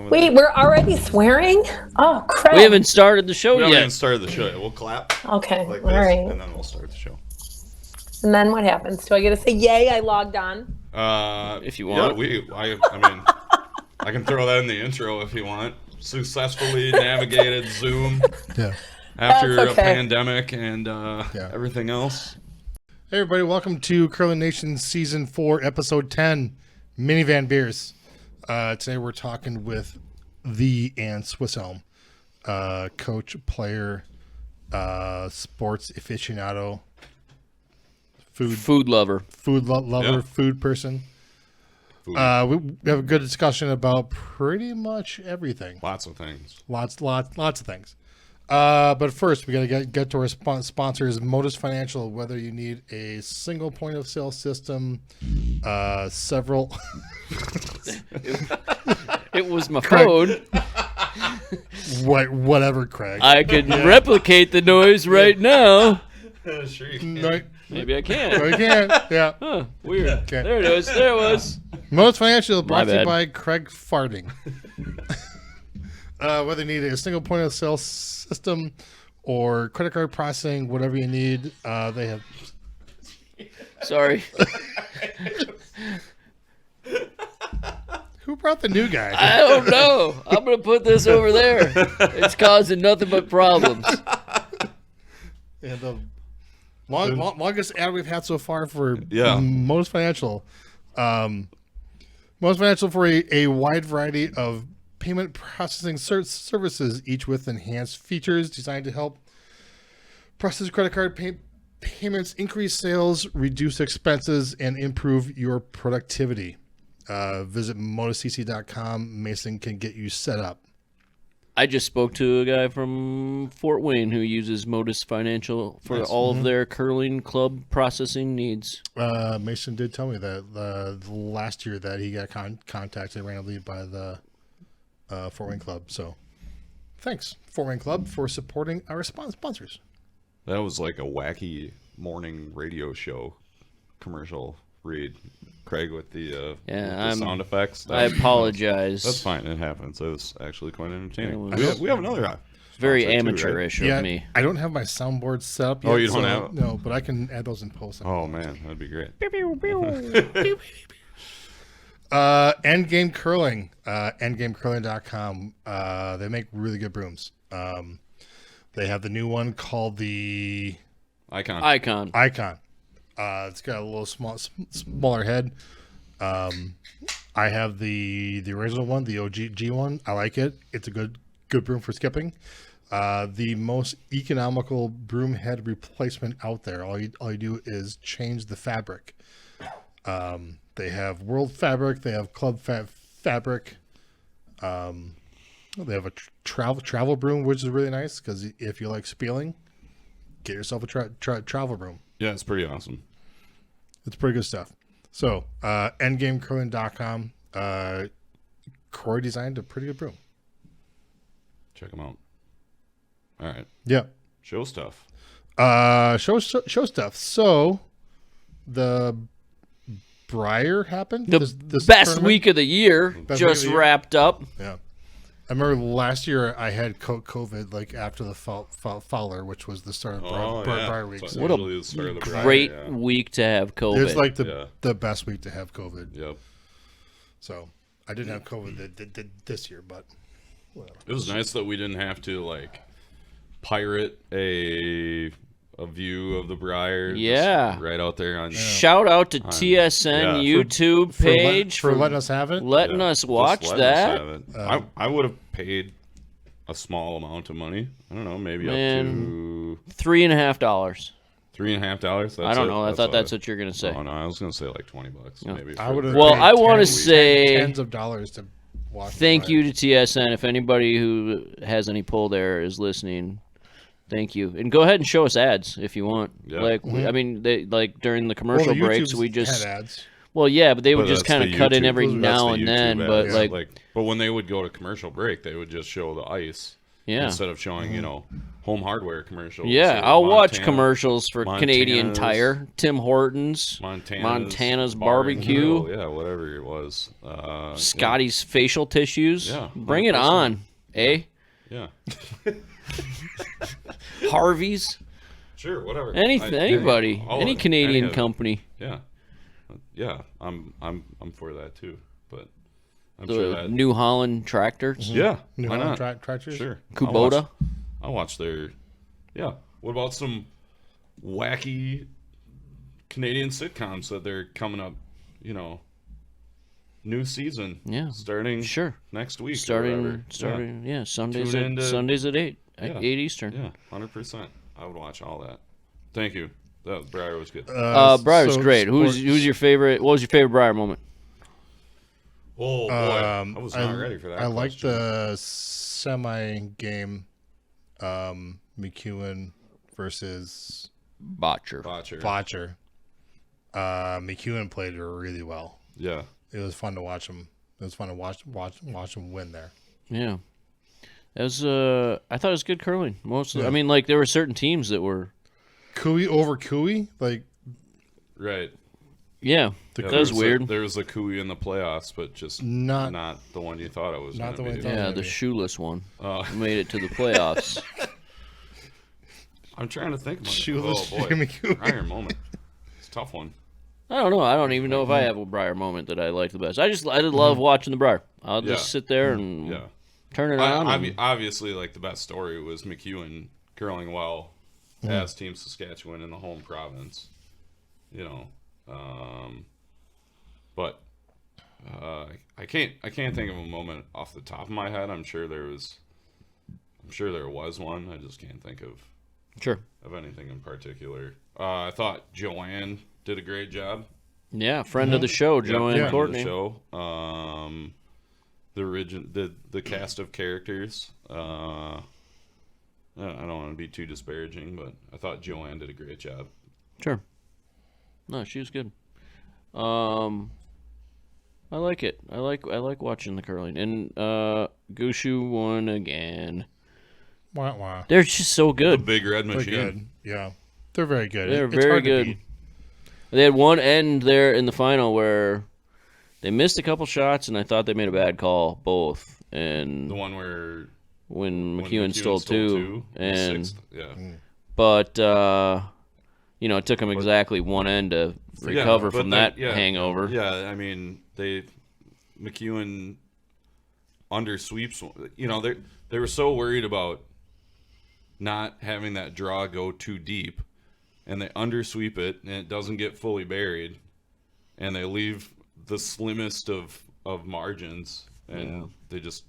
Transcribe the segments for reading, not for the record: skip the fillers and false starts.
over Wait, there. we're already swearing? Oh, crap. We haven't started the show We haven't yet. even started the show. We'll clap Okay, like all this, right. and then we'll start the show. And then what happens? Do I get to say, yay, I logged on? If you want. Yeah, I mean, I can throw that in the intro if you want. Successfully navigated Zoom after That's okay. a pandemic and everything else. Hey everybody, welcome to Curling Nation Season 4, Episode 10, Minivan Beers. Today we're talking with the Ann Swisshelm, coach, player, sports aficionado, Food lover. lover, food person. We have a good discussion about pretty much everything. Lots of things. Lots of things. But first, we got to get to our sponsors, Modus Financial. Whether you need a single point of sale system, several. It was my phone. Whatever, Craig. I could replicate the noise right now. Sure you can. No, Maybe I can. no, you can't. Yeah. Huh, weird. Okay. There it is. There it was. Modus Financial brought to you bad. by Craig Farting. Whether you need a single point of sale system or credit card processing, whatever you need, they have. Sorry. Who brought the new guy? I don't know. I'm going to put this over there. It's causing nothing but problems. And the longest ad we've had so far for Yeah. Modus Financial. Modus Financial for a wide variety of payment processing services, each with enhanced features designed to help process credit card payments, increase sales, reduce expenses, and improve your productivity. Visit moduscc.com. Mason can get you set up. I just spoke to a guy from Fort Wayne who uses Modus Financial for all of their curling club processing needs. Mason did tell me that last year that he got contacted randomly by the Fort Wayne Club. So thanks, Fort Wayne Club, for supporting our sponsors. That was like a wacky morning radio show commercial read. Craig with the sound effects. I apologize. That's fine. It happens. It was actually quite entertaining. was- We have another Very sponsor too, amateurish right? of me. I don't have my soundboard set up yet. Oh, you don't have it? No, but I can add those in post. Oh man, that'd be great. Endgame Curling, endgamecurling.com. They make really good brooms. They have the new one called the Icon. Icon. It's got a little smaller head. I have the original one, the OG one. I like it. It's a good broom for skipping. The most economical broom head replacement out there. All you do is change the fabric. They have World Fabric. They have Club Fabric. They have a travel broom, which is really nice because if you like spieling, get yourself a travel broom. Yeah, it's pretty awesome. It's pretty good stuff. So, endgamecurling.com. Corey designed a pretty good broom. Check them out. All right. Yeah. Show stuff. Show stuff. So, the Briar happened. The this best tournament? week of the year Best just week of the year. wrapped up. Yeah. I remember last year I had COVID like after the Fowler, which was the start of Briar Week. It's So What a usually the start of the Briar, Great yeah. week to have COVID. it's like the best week to have COVID. Yep. So I didn't have COVID this year, but whatever. It was nice that we didn't have to like pirate a view of the Briar. just Yeah. right out there on. Shout out to TSN yeah, YouTube page for letting us have it. letting us Just watch letting us that. have it. I would have paid a small amount of money. I don't know, maybe Man. up to $3.50. $3.50. I don't know. I thought that's what you're gonna say. Oh no, I was gonna say like $20 maybe. I would have. Well, I want to say tens of dollars to watch. thank you to TSN. If anybody who has any pull there is listening, thank you. And go ahead and show us ads if you want. Yeah. Like, I mean, they like during the commercial breaks, we just had ads. well, yeah, but they would But just that's kind of the cut in YouTube- every that's now the and YouTube then. ads. But Yeah, like, but when they would go to commercial break, they would just show the ice, Yeah. Instead of showing, home hardware commercials. Yeah, or I'll watch Montana- commercials for Canadian Montana's- Tire, Tim Hortons, Montana's Bar and Barbecue. Grill, Yeah, whatever it was. Scotty's facial tissues. Yeah, Bring it 100%. on, eh? Yeah. Harvey's, Sure, whatever. anybody, any Canadian company. Yeah. Yeah, I'm for that too. But I'm The sure that New Holland tractors, yeah, New why not? Holland tractors? Sure. Kubota. I'll watch their. Yeah. What about some wacky Canadian sitcoms that they're coming up? New season. Yeah. Starting Sure. next week. or Starting, whatever. yeah, Sundays Tune at into- Sundays at 8 Yeah. 8 Eastern. Yeah, 100%. I would watch all that. Thank you. That Briar was good. Briar's so great. Who's sports- your favorite? What was your favorite Briar moment? Oh boy, I was not ready for that. I like question. the semi-game McEwen versus Botcher. Botcher. McEwen played really well. Yeah. It was fun to watch him. It was fun to watch him win there. Yeah. It was, I thought it was good curling. Mostly, I mean, like, there were certain teams that were... Cooey over Cooey, like Right. Yeah, that was weird. There was a Cooey in the playoffs, but just Not- not the one you thought it was. Not the gonna one you be. thought. Yeah, the maybe. shoeless one made it to the playoffs. I'm trying to think. Shoeless Oh boy, Jimmy Cooey. Briar moment. It's a tough one. I don't know. I don't even know if I have a Briar moment that I like the best. I did love watching the Briar. I'll just sit there and Yeah. turn it on. I mean, obviously, like the best story was McEwen curling well as Team Saskatchewan in the home province. But I can't think of a moment off the top of my head. I'm sure there was one. I just can't think of Sure. anything in particular. I thought Joanne did a great job. Yeah, friend of the show, Joanne friend of Courtney. the show. The cast of characters. I don't want to be too disparaging, but I thought Joanne did a great job. Sure. No, she was good. I like it. I like watching the curling. And Gushu won again. wah, wah. They're just so The good. Big Red They're Machine. good. Yeah, they're very good. They're It's very hard to good. beat. They had one end there in the final where they missed a couple shots, and I thought they made a bad call both. And The one where when when McEwen stole two, the and sixth, yeah. but it took them exactly one end to recover but from then- that hangover. Yeah, I mean McEwen undersweeps. They were so worried about not having that draw go too deep, and they undersweep it, and it doesn't get fully buried, and they leave the slimmest of margins, and they just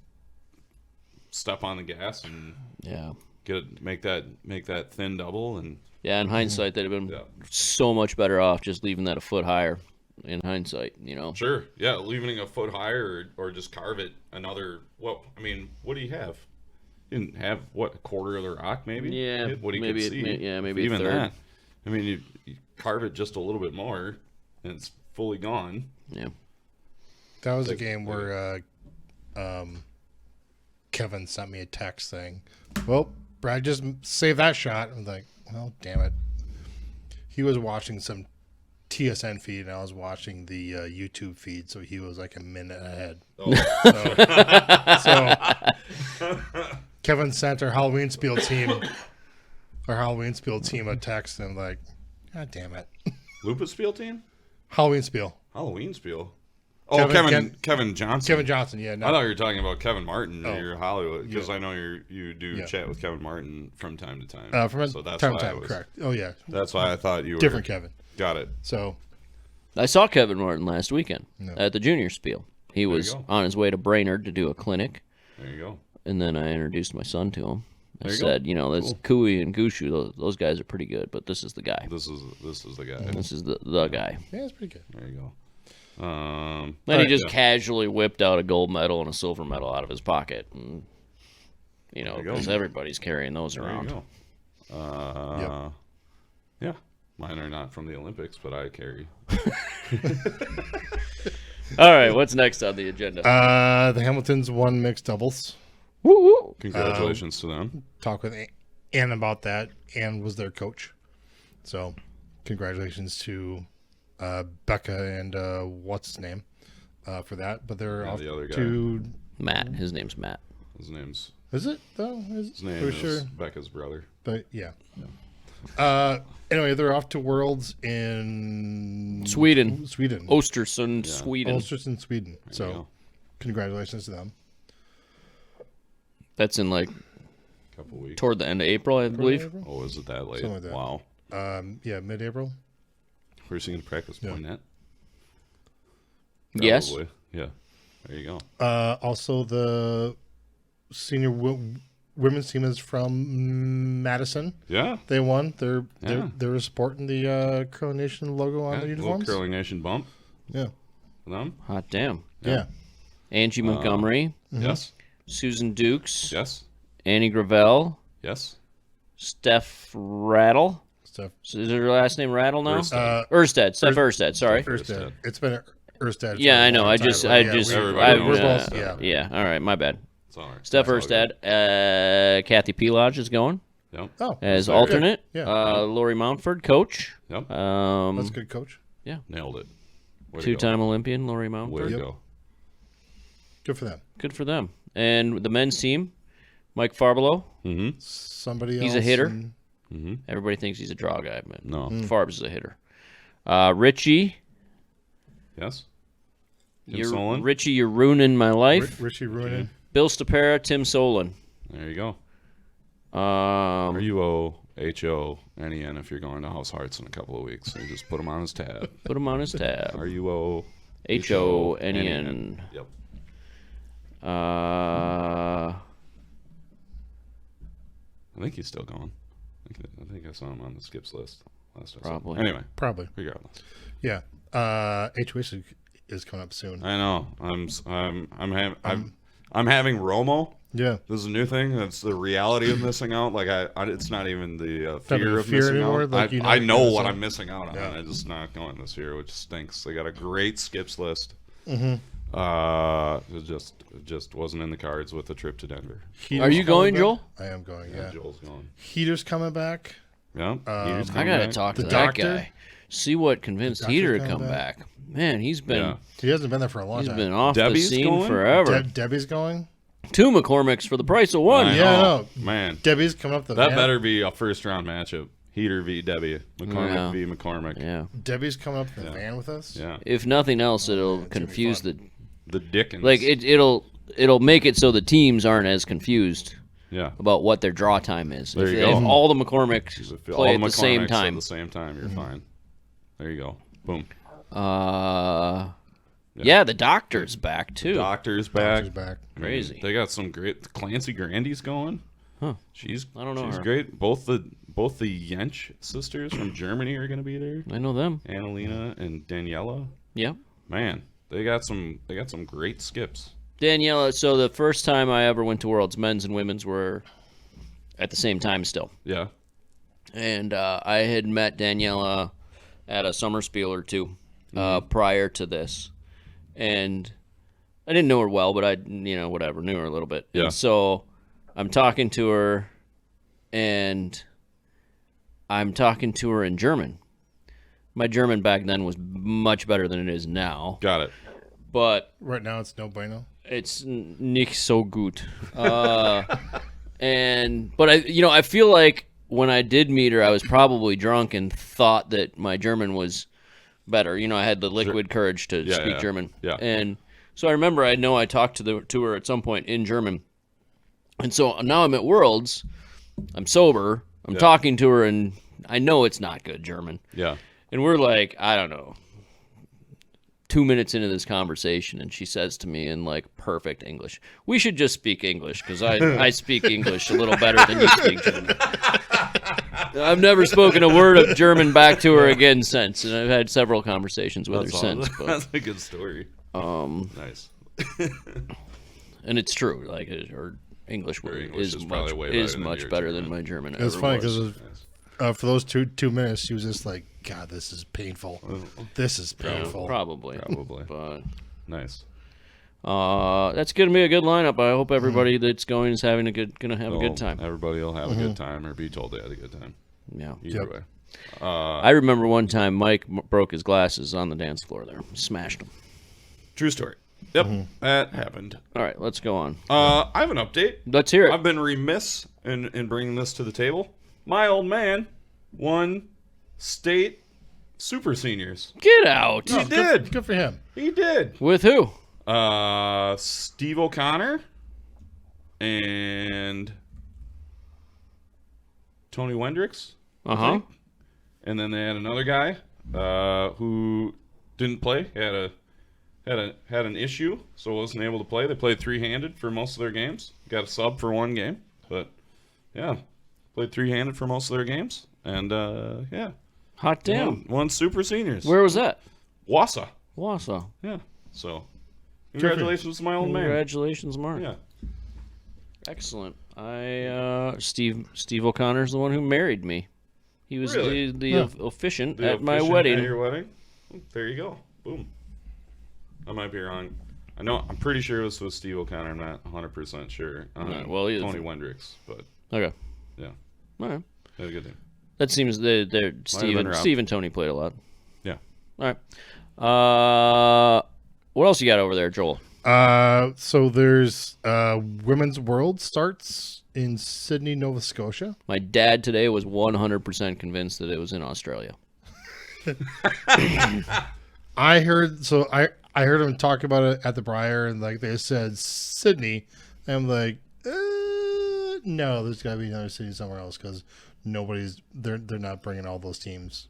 step on the gas and Yeah. make that thin double, and Yeah, in hindsight, they'd have been Yeah. so much better off just leaving that a foot higher. In hindsight, sure, yeah, leaving it a foot higher or just carve it another. What do you have? You didn't have a quarter of the rock, maybe? Yeah, what he maybe could see. maybe even a third. that. I mean, you carve it just a little bit more, and it's fully gone. Yeah. That was a game where Kevin sent me a text saying, "Well, Brad just saved that shot." I'm like, "Well, damn it." He was watching some TSN feed, and I was watching the YouTube feed, so he was like a minute ahead. Oh. So Kevin sent our Halloween Spiel team a text, and I'm like, "God damn it." Lupus Spiel team? Halloween Spiel. Halloween Spiel. Oh, Kevin Johnson. Kevin Johnson, yeah. I thought you were talking about Kevin Martin or Oh. your Hollywood, because Yeah. I know you do chat with Kevin Martin from time to time. From so that's time why to I time, was, correct. Oh, yeah. That's why I thought you were Different Kevin. Got it. So, I saw Kevin Martin last weekend at the Junior Spiel. He you was go. on his way to Brainerd to do a clinic, There you go. and then I introduced my son to him. I There you go. said, that's Cooey and Gushu. Those guys are pretty good, but this is the guy. This is the guy. This is the guy. yeah, it's pretty good. There you go. Then he Alright, just casually whipped out a gold medal and a silver medal out of his pocket, and you go. because everybody's carrying those There around. you go. Yeah. Mine are not from the Olympics, but I carry. All right, what's next on the agenda? The Hamiltons won mixed doubles. Woo woo. Congratulations to them. talked with Ann about that. Ann was their coach. So congratulations to Becca and what's his name for that. But they're off the other guy. to... Matt. His name's Matt. His name's Is it, though? his name for is sure? Becca's brother. But, yeah. Anyway, they're off to Worlds in... Sweden. Sweden. Östersund, Sweden. Ulsters in Sweden. you So go. congratulations to them. That's in like Couple weeks. toward the end of April, I believe. April? Oh, is it that late? Something like that. Wow. Yeah, mid-April. First thing to practice point net. Yes. Probably. Yeah. There you go. Also, the senior women's team is from Madison. Yeah. They won. Yeah. They're sporting the Curling Nation logo on their Little uniforms. Curling Nation bump Yeah. for them. Hot damn. Yeah. Angie Montgomery, Yes. Susan Dukes, Yes. Annie Gravel, Yes. Steph Rattle. Stuff. Is her last name Rattle now? Erstad. Erstad. Steph Erstad. Sorry. Erstad. It's been Erstad. Yeah, for a I know. long I time, just, but I yeah, just, Everybody knows we're that. both, yeah. All right, my bad. It's all right. Steph That's all good. Erstad. Kathy Pelage is going Yep. Oh, as very alternate. good. Yeah. Lori Mountford, coach. Yep. That's a good, coach. Nailed it. Way to go. Two-time Olympian, Lori Way Mountford. to go. Good for them. Good for them. And the men's team, Mike Farbelow. Mm-hmm. Somebody else. He's a hitter. Mm-hmm. Everybody thinks he's a draw guy, but No. Farbs is a hitter. Richie. Yes. Tim Solon. Richie, you're ruining my life. Richie Ruinen. Bill Stapera, Tim Solon. There you go. Um, RUOHONEN if you're going to House Hearts in a couple of weeks. So you just put him on his tab. put him on his tab. RUOHONEN. HONEN. Yep. Uh, I think he's still going. I think I saw him on the skips list last I saw. Probably. Anyway, Probably. regardless. Yeah. HOH is coming up soon. I know. I'm having Romo. Yeah. This is a new thing. That's the reality of missing out. Like it's not even the Not fear the of fear missing anymore, out. like, you know I you're know gonna what say. I'm missing out on. Yeah. I'm just not going this year, which stinks. They got a great skips list. Mm-hmm. It just wasn't in the cards with the trip to Denver. are you going, Joel? I am going, yeah. Joel's going. Heater's coming back. Yeah. Heater's I coming gotta back. talk to The that doctor? guy. See what convinced doctor's Heater to coming come back? back. Man, he's been Yeah. He hasn't been there for a long he's time. been off Debbie's the scene going? forever. Debbie's going. 2 McCormicks for the price of one. I Yeah, know. no. Man. Debbie's coming up the That van. better be a first round matchup. Heater v. Debbie. McCormick Yeah. v. McCormick. Yeah. Debbie's coming up the van with us. Yeah. If nothing else, it'll be confuse fun. the The Dickens. like it'll make it so the teams aren't as confused Yeah. about what their draw time is. There if, you go. if all the McCormicks If play all at the same McCormicks time. At the same time, you're fine. There you go. Boom. Yeah, the doctor's back too. Doctor's back. She's back. Crazy. They got some great. Clancy Grandy's going. Huh. She's. I don't know She's her. great. Both the Jensch sisters from Germany are going to be there. I know them. Annalena and Daniela. Yeah. Man, they got some great skips. Daniela, so the first time I ever went to Worlds, men's and women's were at the same time still. Yeah. And I had met Daniela at a summer spiel or two prior to this. And I didn't know her well, but I, whatever, knew her a little bit. Yeah. And so I'm talking to her, and I'm talking to her in German. My German back then was much better than it is now. Got it. But Right now, it's no bueno. it's nicht so gut. But I feel like when I did meet her, I was probably drunk and thought that my German was better. I had the liquid courage to speak yeah. German. Yeah. And so I remember I talked to her at some point in German. And so now I'm at Worlds. I'm sober. I'm talking to her, and I know it's not good German. Yeah. And we're like, I don't know, 2 minutes into this conversation, and she says to me in like perfect English, "We should just speak English because I speak English a little better than you speak German." I've never spoken a word of German back to her again since, and I've had several conversations with her since. But, That's a good story. Nice. and it's true, like her English English is is probably much way better is than much your better German. than my German. It was ever funny was. because for those two minutes, she was just like, God, this is painful. This is painful. Probably. Probably. But Nice. That's going to be a good lineup. I hope everybody that's going is gonna have a good time. Everybody will have a good time or be told they had a good time. Yeah. Either way. I remember one time Mike broke his glasses on the dance floor there. Smashed them. True story. Yep, that happened. All right, let's go on. I have an update. Let's hear it. I've been remiss in bringing this to the table. My old man won state super seniors. Get out. He did. Good for him. He did. With who? Steve O'Connor and Tony Wendricks. Uh-huh. And then they had another guy who didn't play. Had an issue, so wasn't able to play. They played three-handed for most of their games. Got a sub for one game, but yeah, played three-handed for most of their games. And yeah, Hot damn. won super seniors. Where was that? Wausau. Wausau. Yeah. So congratulations to my old man. Congratulations, Mark. Yeah. Excellent. Steve O'Connor's the one who married me. He was Really? the officiant The at my officiant wedding. At your wedding? There you go. Boom. I might be wrong. I'm pretty sure it was with Steve O'Connor. I'm not 100% sure. Well, Tony Wendricks, but Okay. yeah, All right. they had a good name. That seems been Rob. Steve and Tony played a lot. Yeah. All right. What else you got over there, Joel? So there's Women's World starts in Sydney, Nova Scotia. My dad today was 100% convinced that it was in Australia. I heard him talk about it at the Briar, and like they said Sydney. And I'm like, no, there's got to be another city somewhere else because they're not bringing all those teams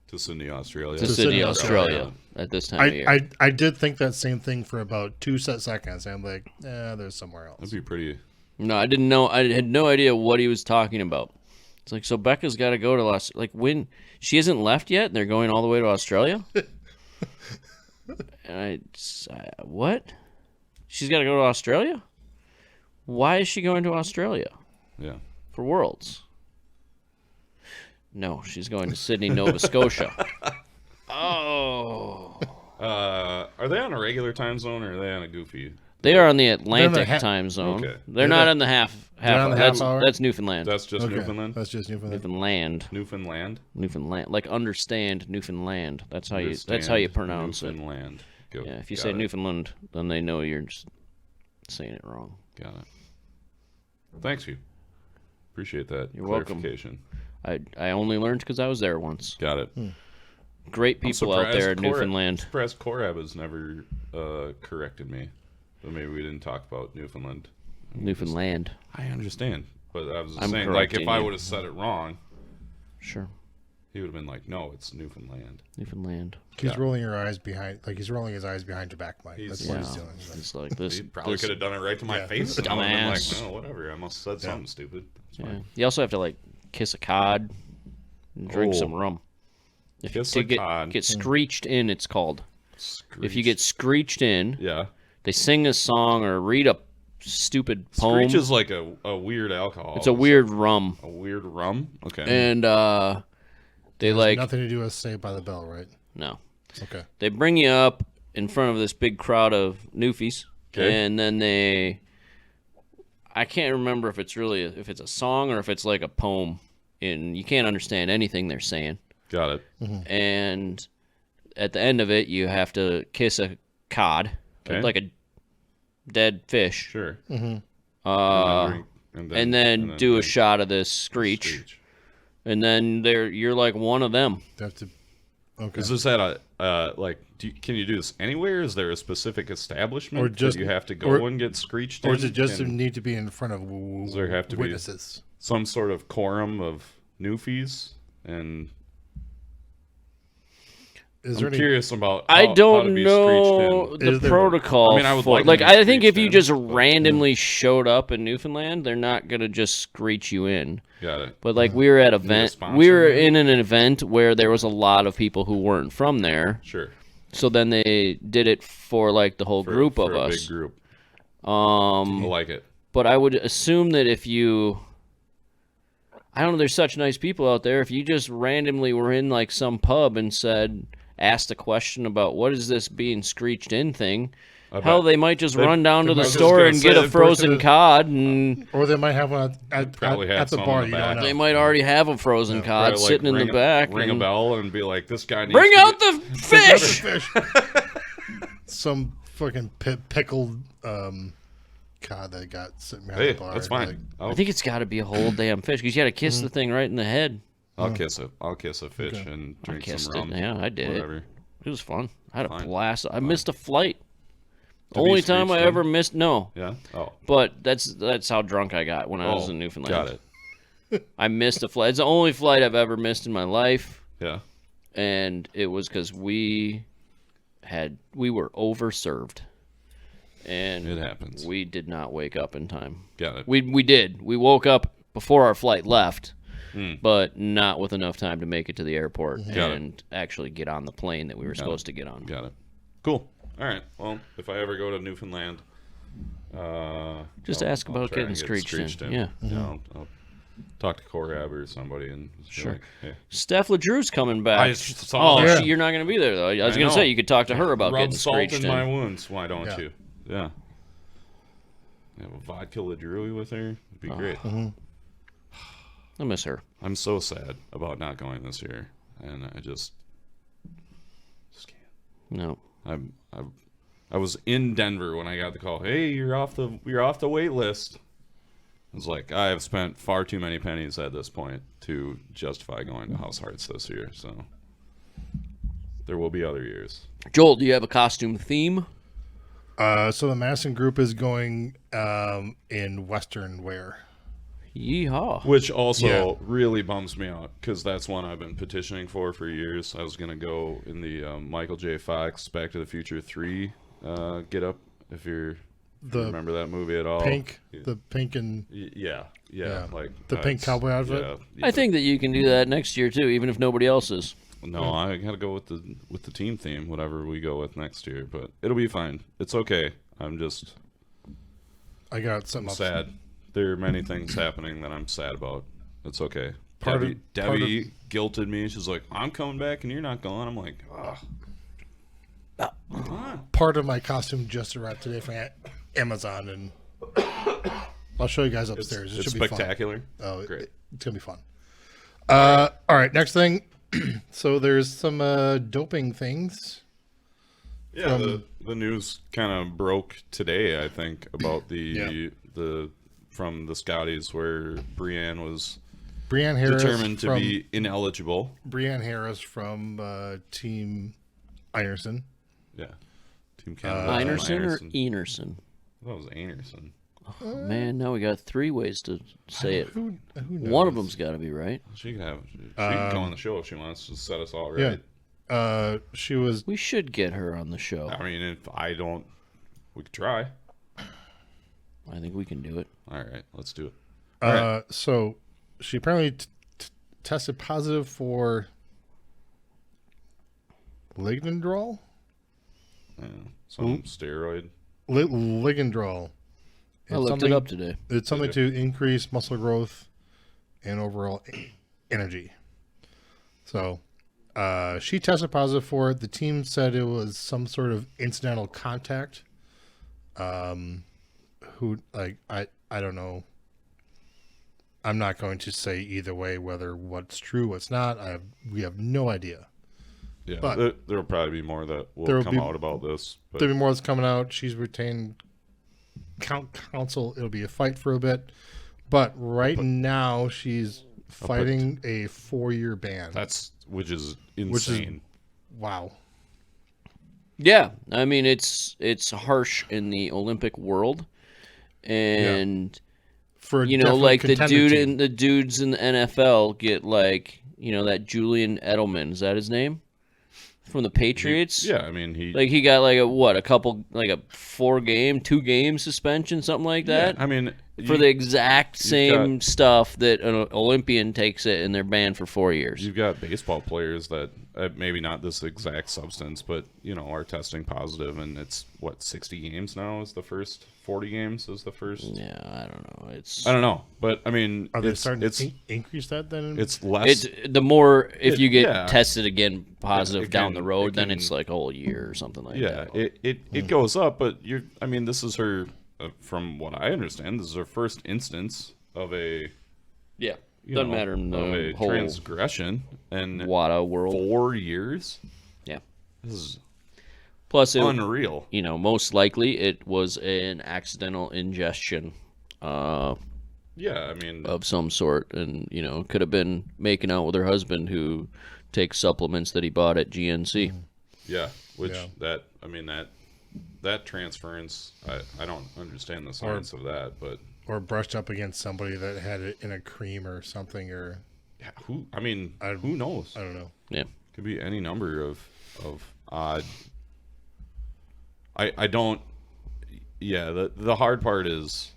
To Sydney, Australia. To Sydney, Sydney, Australia. Australia, at this time of year. I did think that same thing for about 2 seconds. I'm like, there's somewhere else. That'd be pretty. No, I didn't know. I had no idea what he was talking about. It's like, so Becca's got to go to when she hasn't left yet, and they're going all the way to Australia. And what? She's got to go to Australia? Why is she going to Australia Yeah. for Worlds? No, she's going to Sydney, Nova Scotia. Oh. Are they on a regular time zone or are they on a goofy? They are on the Atlantic ha- time zone. Okay. They're not on the half on the half that's, hour? that's Newfoundland. That's just Okay, Newfoundland. that's just Newfoundland. Newfoundland. Newfoundland. Like understand Newfoundland. That's how you Understand pronounce it. Newfoundland. Go. Yeah, if you Got say it. Newfoundland, then they know you're just saying it wrong. Got it. Thanks you. Appreciate that. You're welcome. clarification. I only learned because I was there once. Got it. Great I'm people out there in Cor- Newfoundland. Surprised Korab has never corrected me. So maybe we didn't talk about Newfoundland. Newfoundland. I understand, but I was I'm saying, like, correcting if I you. would have said it wrong, Sure. he would have been like, "No, it's Newfoundland." Newfoundland. He's rolling your eyes behind, like he's rolling his eyes behind your back, Mike. That's what Yeah. he's doing. It's like this. He probably this- could have done it right to my Yeah. face. And I would have been Dumbass. like, "No, whatever. I must have said something stupid." It's Yeah. fine. You also have to like kiss a cod and drink Oh. some rum. If Kiss to a cod. get screeched in, it's called. If you get screeched in, yeah, they sing a song or read a stupid poem. Screech is like a weird alcohol. It's a weird rum, a weird rum. Okay. and they like Nothing to do with Saved by the Bell, right? no. Okay. They bring you up in front of this big crowd of newfies, Okay. and then I can't remember if it's a song or if it's like a poem, and you can't understand anything they're saying. Got it. And at the end of it, you have to kiss a cod, Okay. like a dead fish, Sure. and then then do a shot of this screech, and then you're like one of them. They have to. Okay. Is this at a can you do this anywhere? Is there a specific establishment Or just- that you have to go or- and get screeched Or in? does it just and need to be in front of Does there have to be- witnesses? some sort of quorum of newfies? And Is there I'm any? curious about I how to don't be know screeched the Is there- protocol. I mean, I would for like to be I think if screeched you in, just but- randomly showed up in Newfoundland, they're not gonna just screech you in. in. Got it. But like we were at sponsor we were maybe? in an event where there was a lot of people who weren't from there. Sure. So then they did it for like the whole group for of a us. big group. Um, I like it. but I would assume that if you, I don't know, there's such nice people out there. If you just randomly were in like some pub and said, asked a question about what is this being screeched in thing. bet. Hell, they might just run down to the might just store gonna and get say a frozen cod, and Or they might have one at Probably have the some bar. in the You don't back. know. they might already have a frozen cod Probably, like, sitting in the back. Ring a and bell and be like, this guy needs Bring to out get- the fish! Fish. Some fucking pickled cod that got sitting behind Hey, the bar. that's fine. Like, I think it's got to be a whole damn fish because you got to kiss the thing right in the head. I'll kiss it. I'll kiss a fish and I drink kissed some rum. it. Yeah, I did Whatever. it. It was fun. I had a Fine. blast. I missed a flight. To be Only time I screeched in? ever missed. No, Yeah. Oh. but that's how drunk I got when I was in Newfoundland. Got it. I missed a flight. It's the only flight I've ever missed in my life, Yeah. and it was because we were overserved, and It happens. we did not wake up in time. Got it. We did. We woke up before our flight left, Hmm. but not with enough time to make it to the airport Got it. and actually get on the plane that we were supposed to get on. Got it. Cool. All right. Well, if I ever go to Newfoundland, Just ask about try getting and get screeched in. in. Yeah. I'll talk to Corab or somebody and just be Sure. like, hey, Steph LeDrew's coming back. I saw Oh, that. you're not going to be there though. I was I going to say know. you could talk to her about rub getting salt screeched in in. my wounds. Why don't Yeah. you? Yeah. Have a vodka Ladrewy with her. It'd be great. I miss her. I'm so sad about not going this year, and I just can't. No. I was in Denver when I got the call. Hey, you're off the wait list. I was like, I have spent far too many pennies at this point to justify going to House Hearts this year. So there will be other years. Joel, do you have a costume theme? so the Madison group is going in Western wear. Yeehaw. Which also Yeah. really bums me out because that's one I've been petitioning for years. I was going to go in the Michael J. Fox Back to the Future 3 get up, if you The remember that movie at all. pink, Yeah. the pink and Yeah, Yeah. like The pink that's- cowboy outfit? Yeah, I think that you can do that next year too, even if nobody else is. No, I gotta go with the team theme, whatever we go with next year. But it'll be fine. It's okay. I'm just I got something else. sad. There are many things happening that I'm sad about. It's okay. Part of- Debbie guilted me. She's like, "I'm coming back, and you're not going." I'm like, "Ugh." Come on. Part of my costume just arrived today from Amazon, and I'll show you guys upstairs. It It's should be spectacular. fun. Oh, Great. it's gonna be fun. All right, next thing. So there's some doping things. Yeah, the news kind of broke today, I think, about Yeah. the from the Scotties where Brienne was Brienne Harris determined to from be ineligible. Brienne Harris from Team Inerson. Yeah, Team Canada. Einerson or Einerson. Enerson? That was Anderson. Oh, man, now we got three ways to say it. Who knows? One of them's got to be right. She can go on the show if she wants to set us all right. Yeah. She was We should get her on the show. I mean, if I don't, we could try. I think we can do it. All right, let's do it. so she apparently tested positive for ligandrol. Some steroid. Ligandrol. I looked it up today. It's something to increase muscle growth and overall energy. So, she tested positive for it. The team said it was some sort of incidental contact. I don't know. I'm not going to say either way whether what's true, what's not. We have no idea. Yeah, But- there'll probably be more that There will will come be- out about this. But There'll be more that's coming out. She's retained counsel. It'll be a fight for a bit. But right now, she's fighting a 4-year ban. which is Which is- insane. Wow. Yeah, I mean it's harsh in the Olympic world, and For a you know, definite like the contender dude team. in the dudes in the NFL get like, you know, that Julian Edelman, is that his name? From the Patriots? Yeah, I mean Like he got like a 2 game suspension, something like that. I mean, for the exact same stuff that an Olympian takes it, and they're banned for 4 years. You've got baseball players that maybe not this exact substance, but are testing positive, and it's 60 games now is the first 40 games is the first. Yeah, I don't know. I don't know, but I mean, are they starting to increase that then? It's less. The more if you get tested again positive down the road, then can, it's like a whole year or something like that. Yeah, it goes up, but I mean, this is her. From what I understand, this is her first instance of a doesn't matter in the a whole transgression and WADA world. 4 years. Yeah, This is plus unreal. Most likely it was an accidental ingestion. Yeah, I mean, of some sort, and could have been making out with her husband who takes supplements that he bought at GNC. yeah, that transference, I don't understand the science of that, but or brushed up against somebody that had it in a cream or something, or who knows? I don't know. Yeah, Could be any number of odd. I don't. Yeah, the hard part is.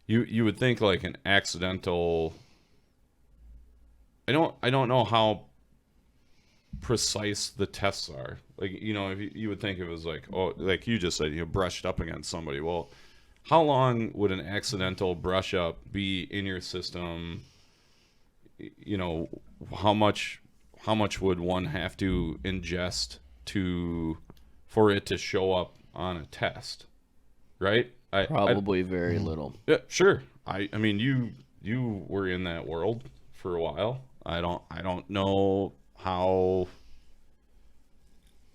You would think like an accidental. I don't know how precise the tests are. Like if you would think it was like like you just said, brushed up against somebody. Well, how long would an accidental brush up be in your system? How much would one have to ingest for it to show up on a test, right? probably very little. Yeah, sure. I mean, you were in that world for a while. I don't know how.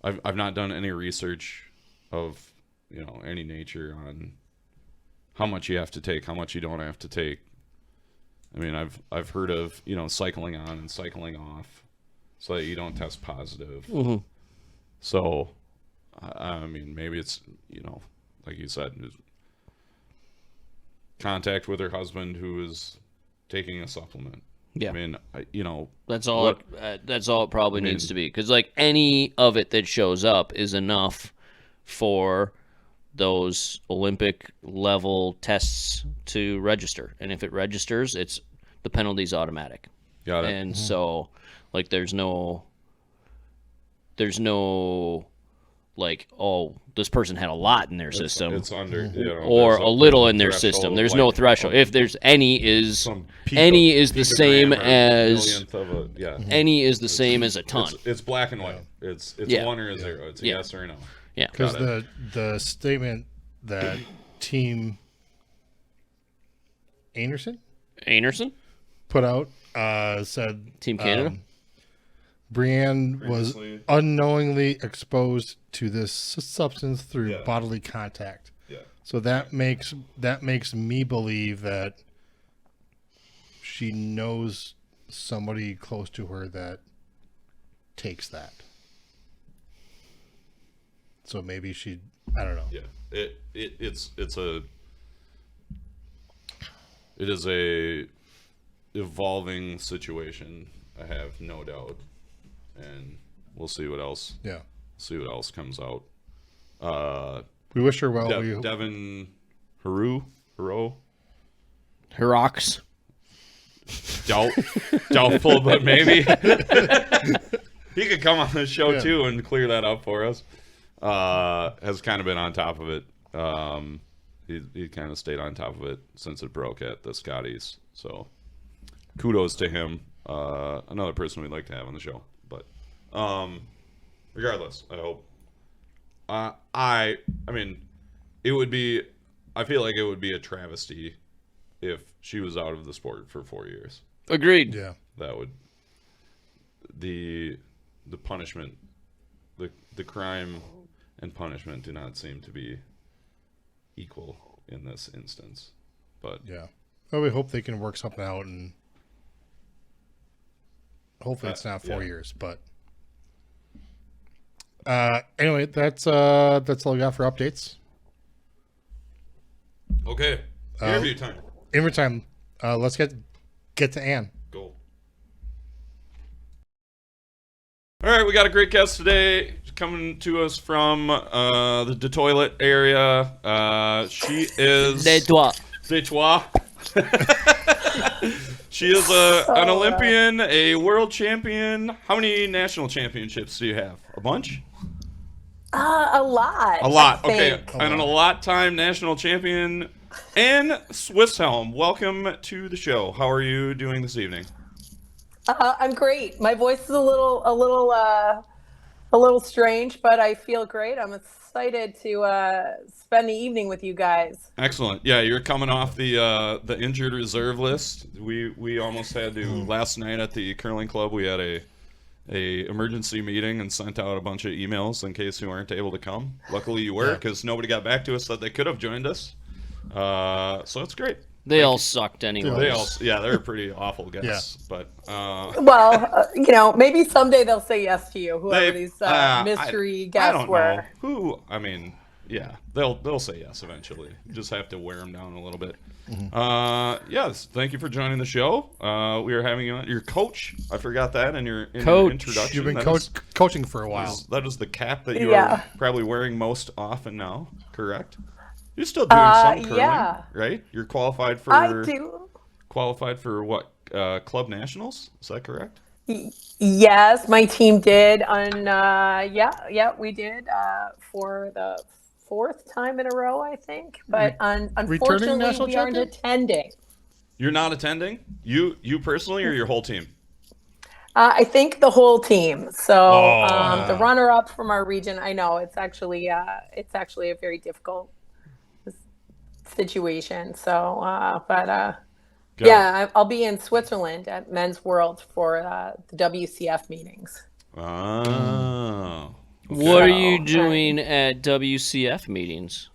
I've not done any research of any nature on how much you have to take, how much you don't have to take. I mean, I've heard of cycling on and cycling off, so that you don't test positive. Mm-hmm. So, I mean, maybe it's like you said, contact with her husband who is taking a supplement. Yeah, I mean, that's all. That's all it probably needs to be, because like any of it that shows up is enough for those Olympic level tests to register, and if it registers, the penalty's automatic. got it. And so, like, there's no like, oh, this person had a lot in their system. It's under, or a little in their system. There's no threshold. If there's any is the same as any is the same as a ton. It's black and white. It's 1 or a 0. It's a yes or a no. Yeah, because the statement that Team Anderson put out said Team Canada. Brienne was unknowingly exposed to this substance through bodily contact. Yeah. So that makes me believe that she knows somebody close to her that takes that. So maybe I don't know. Yeah. It is a evolving situation, I have no doubt. And we'll see what else. Yeah. See what else comes out. We wish her well. Devin Heroux. Herox. Doubtful, but maybe. He could come on the show too and clear that up for us. Has kind of been on top of it. He kind of stayed on top of it since it broke at the Scotties. So kudos to him. Another person we'd like to have on the show. But regardless, I hope. I mean, it would be. I feel like it would be a travesty if she was out of the sport for 4 years. Agreed. Yeah, That would. The punishment, the crime and punishment do not seem to be equal in this instance. But yeah. Well, we hope they can work something out, and hopefully it's not 4 years. But anyway, that's all I got for updates. okay, interview time. Every time, let's get to Ann. Go. All right, we got a great guest today coming to us from the Toilet area. She is Les Doigts. C'est toi. She is an Olympian, a world champion. How many national championships do you have? A bunch? A lot. A lot. I Okay. think. And a lot-time national champion, Ann Swisshelm. Welcome to the show. How are you doing this evening? I'm great. My voice is a little strange, but I feel great. I'm excited to spend the evening with you guys. Excellent. Yeah, you're coming off the injured reserve list. We almost had to last night at the curling club. We had a emergency meeting and sent out a bunch of emails in case you weren't able to come. Luckily, you were, because nobody got back to us that they could have joined us. So it's great. They all sucked anyway. They're pretty awful guys. But Well, maybe someday they'll say yes to you. Whoever these mystery guests I don't were. know who. I mean, yeah, they'll say yes eventually. You just have to wear them down a little bit. Yes, thank you for joining the show. We are having you on. Your coach, I forgot that in your introduction. You've been coaching for a while. That is the cap that you are probably wearing most often now, correct? You're still doing some curling, right? You're qualified for. I do. Qualified for what? Club nationals? Is that correct? Yes, my team did. We did for the fourth time in a row, I think. But unfortunately, we aren't attending. You're not attending? You personally, or your whole team? I think the whole team. So the runner-up from our region. I know it's actually a very difficult situation. So, I'll be in Switzerland at Men's World for the WCF meetings. Oh. Okay. What are you doing at WCF meetings?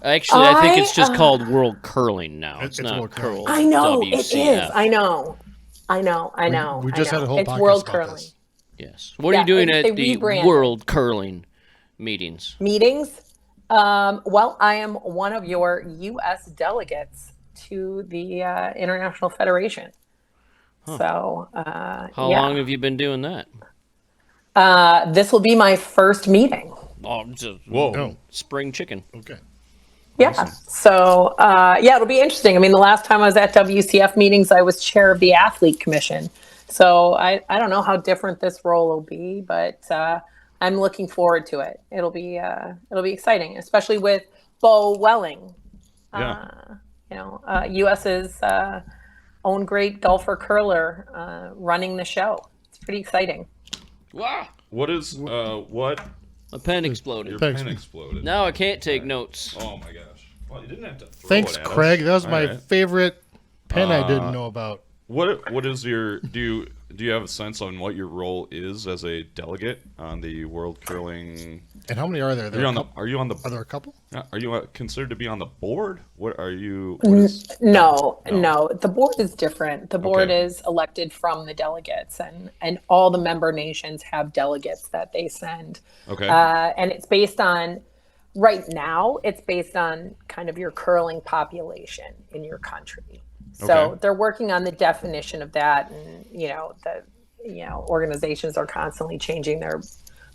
Actually, I think it's just called World Curling now. It's not World Curling. I know WCF. it is. I know. We just had a whole it's podcast World about Curling. this. Yes. What are you doing at they the rebranded. World Curling meetings? Well, I am one of your U.S. delegates to the International Federation. Huh. So, How long have you been doing that? This will be my first meeting. Oh, just Whoa. Spring chicken. Okay. Yeah. Awesome. So, it'll be interesting. I mean, the last time I was at WCF meetings, I was chair of the Athlete Commission. So I don't know how different this role will be, but I'm looking forward to it. It'll be exciting, especially with Bo Welling. US's own great golfer curler running the show. It's pretty exciting. Wow. What is what? My pen exploded. Your pen exploded. Now I can't take notes. Oh my gosh. Well, you didn't have to throw Thanks, it at Craig. us. That was All my right. favorite pen I didn't know about. What is your do you have a sense on what your role is as a delegate on the World Curling? And how many are there? Are you on the? Are there a couple? Are you considered to be on the board? What are you? No. The board is different. The board is elected from the delegates, and all the member nations have delegates that they send. Okay. And it's based on, right now, it's based on kind of your curling population in your country. So they're working on the definition of that, and organizations are constantly changing their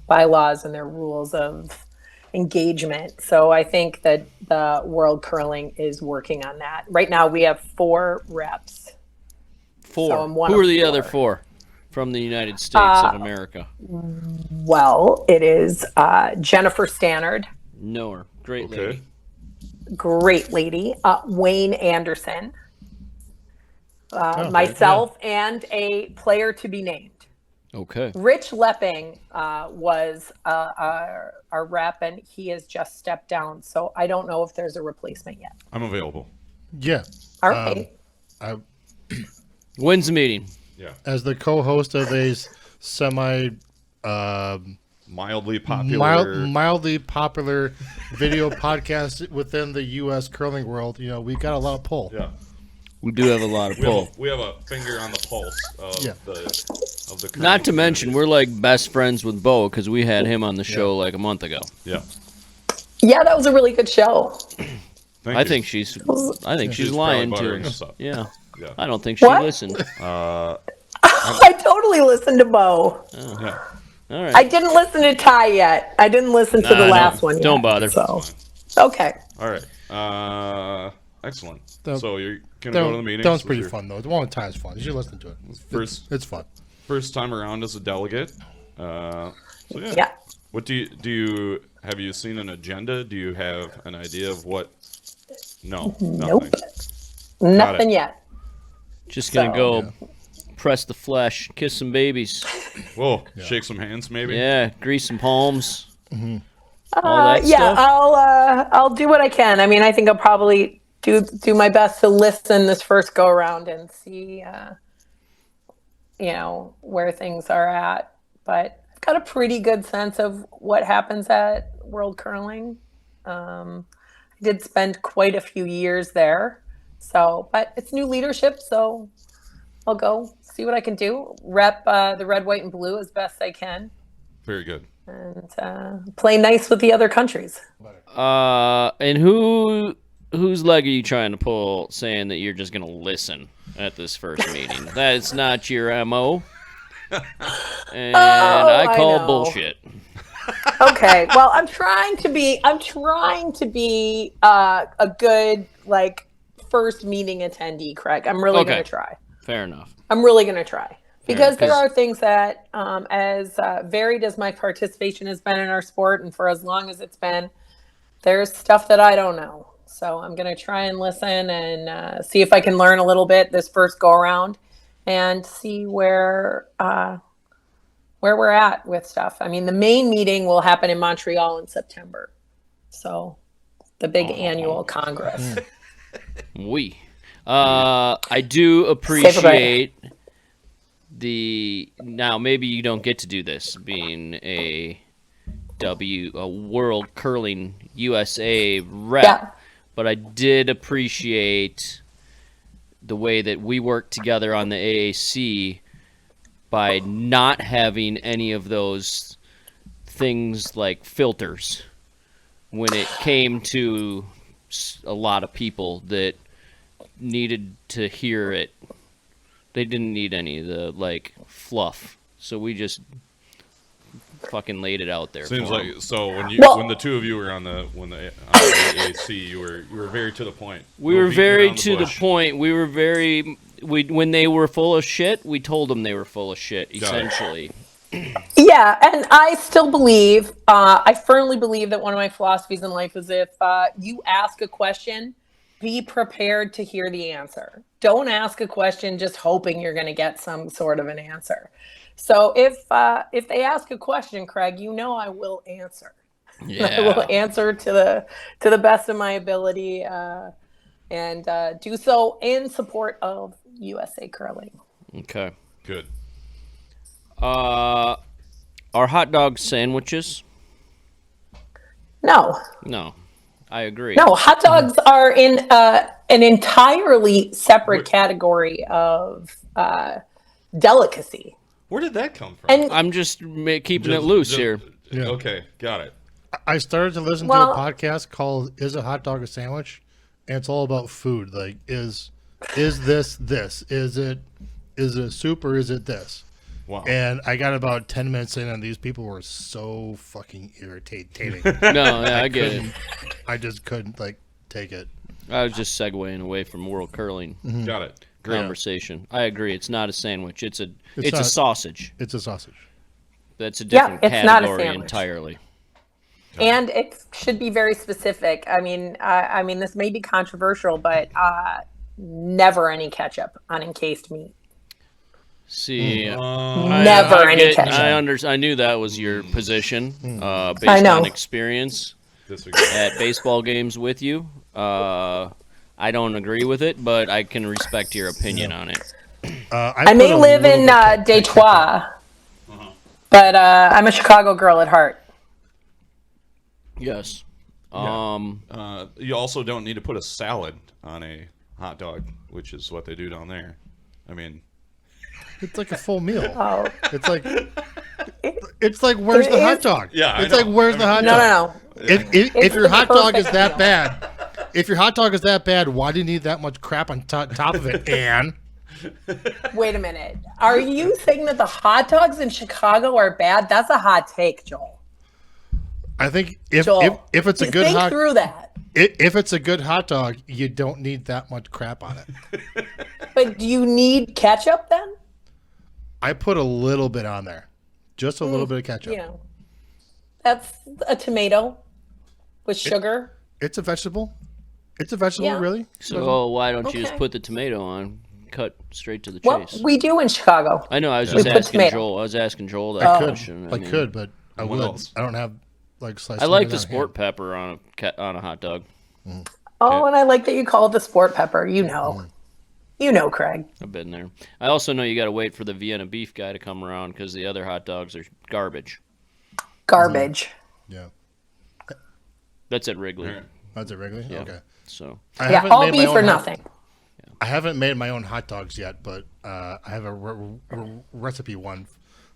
bylaws and their rules of engagement. So I think that the World Curling is working on that. Right now we have 4 reps. 4. So I'm one Who of are the 4. other 4 from the United States of America? Well, it is Jennifer Stannard, Know her. Great lady. great lady, Wayne Anderson, myself, and a player to be named. Okay. Rich Lepping was our rep, and he has just stepped down. So I don't know if there's a replacement yet. I'm available. Yeah. All right. When's the meeting? Yeah. As the co-host of a Mildly popular. mildly popular video podcast within the U.S. curling world, we got a lot of pull. Yeah. We do have a lot of pull. We have a finger on the pulse of the. Not to mention, we're like best friends with Bo because we had him on the show like a month ago. Yeah. Yeah, that was a really good show. Thank I you. think she's lying probably to buttering us. us up. Yeah. Yeah. I don't think she What? listened. I totally listened to Bo. Yeah. All right. I didn't listen to Ty yet. I didn't listen to the last one yet. Don't bother. So, okay. All right. Excellent. That- So you're gonna go to the meeting. That was pretty fun though. The one time is fun. You should listen to it. It's fun. First time around as a delegate. So yeah. Yeah. What do you have you seen an agenda? Do you have an idea of what? No. Nope. Nothing. Nothing yet. Just gonna So- go press the flesh, kiss some babies. Whoa. Shake some hands, maybe. Yeah, grease some palms. All that Yeah, stuff. I'll do what I can. I mean, I think I'll probably do my best to listen this first go around and see, where things are at. But I've got a pretty good sense of what happens at World Curling. I did spend quite a few years there, but it's new leadership, so I'll go see what I can do. Rep the red, white, and blue as best I can. Very good. And play nice with the other countries. And whose leg are you trying to pull, saying that you're just gonna listen at this first meeting? That's not your MO. And I call know. bullshit. Okay, well, I'm trying to be a good first meeting attendee, Craig. I'm really going to try. Fair enough. I'm really going to try because there 'cause- are things that, as varied as my participation has been in our sport, and for as long as it's been, there's stuff that I don't know. So I'm going to try and listen and see if I can learn a little bit this first go around, and see where we're at with stuff. I mean, the main meeting will happen in Montreal in September, so the big annual Congress. I do appreciate now maybe you don't get to do this being a World Curling USA rep, Yeah. but I did appreciate the way that we worked together on the AAC by not having any of those things like filters when it came to a lot of people that needed to hear it. They didn't need any of the fluff, so we just fucking laid it out there. Seems for like 'em. so when Well- when the two of you were on the AAC, you were very to the point. We No were beating very around the to the bush. point. We were very. When they were full of shit, we told them they were full of shit. Got it. Essentially, Yeah, and I still believe, I firmly believe that one of my philosophies in life is if you ask a question, be prepared to hear the answer. Don't ask a question just hoping you're going to get some sort of an answer. So if they ask a question, Craig, I will answer. I will yeah. answer to the best of my ability, and do so in support of USA Curling. Okay. Good. Are hot dog sandwiches? No, I agree. no, hot dogs are in an entirely separate category of delicacy. Where did that come from? And I'm just keeping it loose here. Yeah. Okay, got it. I started to listen to a podcast called "Is a Hot Dog a Sandwich?" and it's all about food. Like, is this? Is it a soup or is it this? Wow. And I got about 10 minutes in, and these people were so fucking irritating. No, yeah, I get it. I just couldn't take it. I was just segueing away from world curling Got it. conversation. I agree. It's not a sandwich. It's a not- sausage. It's a sausage. That's a different it's not a category sandwich. entirely. And it should be very specific. I mean, this may be controversial, but never any ketchup on encased meat. See, Never any ketchup. I knew that was your position based I know. on experience Disagree. at baseball games with you. I don't agree with it, but I can respect your opinion on it. I may put a live little in bit of Detroit, but I'm a Chicago girl at heart. Yes. You also don't need to put a salad on a hot dog, which is what they do down there. I mean, It's like a full meal. Oh, It's like where's the hot dog? Yeah, I it's know. like where's the hot no, dog? no, no. If your the hot dog is perfect that meal. bad, if your hot dog is that bad, why do you need that much crap on top of it, Ann? Wait a minute. Are you saying that the hot dogs in Chicago are bad? That's a hot take, Joel. I think if Joel, it's a good think hot through that. If it's a good hot dog, you don't need that much crap on it. But do you need ketchup then? I put a little bit on there, just a little bit of ketchup. Yeah. That's a tomato with sugar. It's a vegetable. It's a vegetable, Yeah. really. So why don't you just Okay. put the tomato on, cut straight to the Well, chase? we do in Chicago. I know. I was We just put asking tomato. Joel. I was asking Joel that I could, question. I mean, could, but I What would. else? I don't have like sliced. I like the tomatoes on sport hand. pepper on a hot dog. Oh, and I like that you call it the sport pepper. You know. You know, Craig. I've been there. I also know you got to wait for the Vienna beef guy to come around because the other hot dogs are garbage. Garbage. Yeah, That's at Wrigley. All right. that's it, regularly. Yeah. Okay. So I Yeah, haven't all made my beef own or hot- nothing. I haven't made my own hot dogs yet, but I have a recipe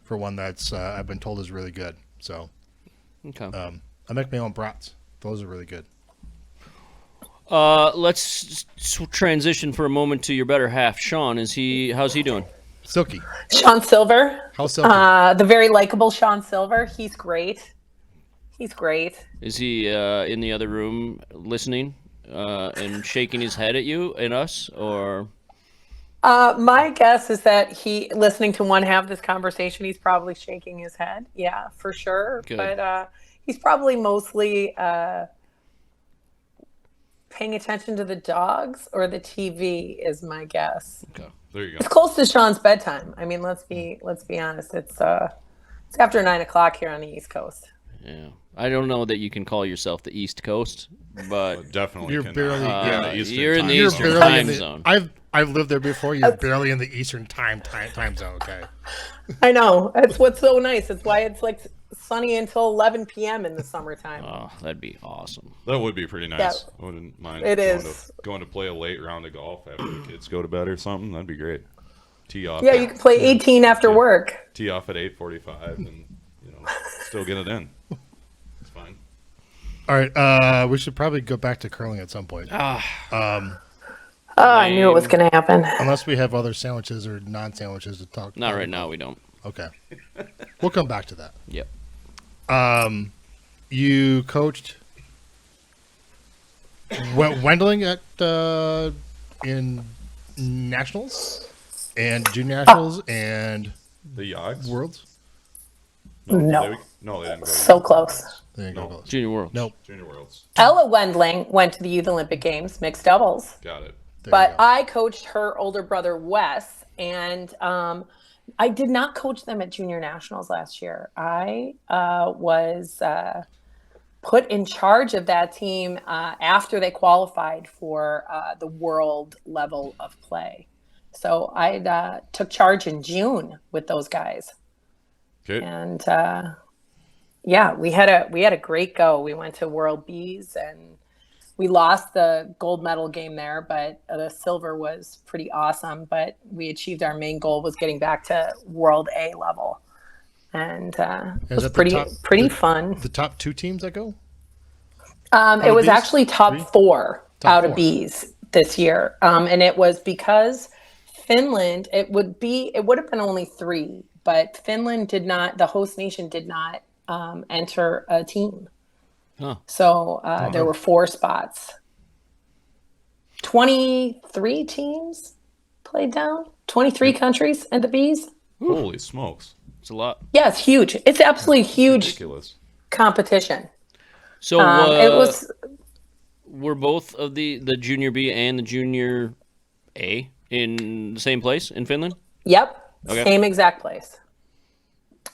for one that's I've been told is really good. So okay. I make my own brats. Those are really good. Let's transition for a moment to your better half, Sean. How's he doing? Silky. Sean Silver. How silky? The very likable Sean Silver. He's great. He's great. Is he in the other room listening and shaking his head at you and us, or? My guess is that he, listening to one have this conversation, he's probably shaking his head. Yeah, for sure. Good. But he's probably mostly paying attention to the dogs or the TV is my guess. Okay. There you go. It's close to Sean's bedtime. I mean, let's be honest. It's after 9:00 here on the East Coast. Yeah. I don't know that you can call yourself the East Coast, but Definitely. You're cannot. barely- yeah, you're in the time Eastern zone. time zone. I've lived there before. You're barely in the Eastern time zone. Okay. I know. That's what's so nice. That's why it's like sunny until 11 p.m. in the summertime. Oh, that'd be awesome. That would be pretty nice. Yeah. I wouldn't mind It going is. going to play a late round of golf after the kids go to bed or something. That'd be great. Tee off. Yeah, you can play 18 after work. Tee off at 8:45 and still get it in. It's fine. All right. We should probably go back to curling at some point, Oh, I knew it was going to happen. unless we have other sandwiches or non-sandwiches to talk. Not right now. We don't. Okay. We'll come back to that. Yep. You coached Wendling at in nationals and junior nationals and The Yogs? worlds. No. No, they didn't go to So close. There you No. go. Junior World. Nope. Junior Worlds. Ella Wendling went to the Youth Olympic Games, mixed doubles. Got it. There But you go. I coached her older brother, Wes, and I did not coach them at junior nationals last year. I was put in charge of that team after they qualified for the world level of play. So I took charge in June with those guys. Okay. And yeah, we had a great go. We went to World B's and we lost the gold medal game there, but the silver was pretty awesome. But we achieved our main goal, was getting back to World A level, and it Is was that the pretty top- fun. The top two teams that go. It of was B's? actually top Three? four Top out four. of B's this year, and it was because Finland. It would have been only three, but Finland did not. The host nation did not enter a team. Huh. So there were 4 spots. 23 teams played down. 23 countries and the B's. Holy smokes. It's a lot. Yeah, it's huge. It's absolutely huge Ridiculous. competition. So It was were both of the junior B and the junior A in the same place in Finland? Yep, Okay. same exact place.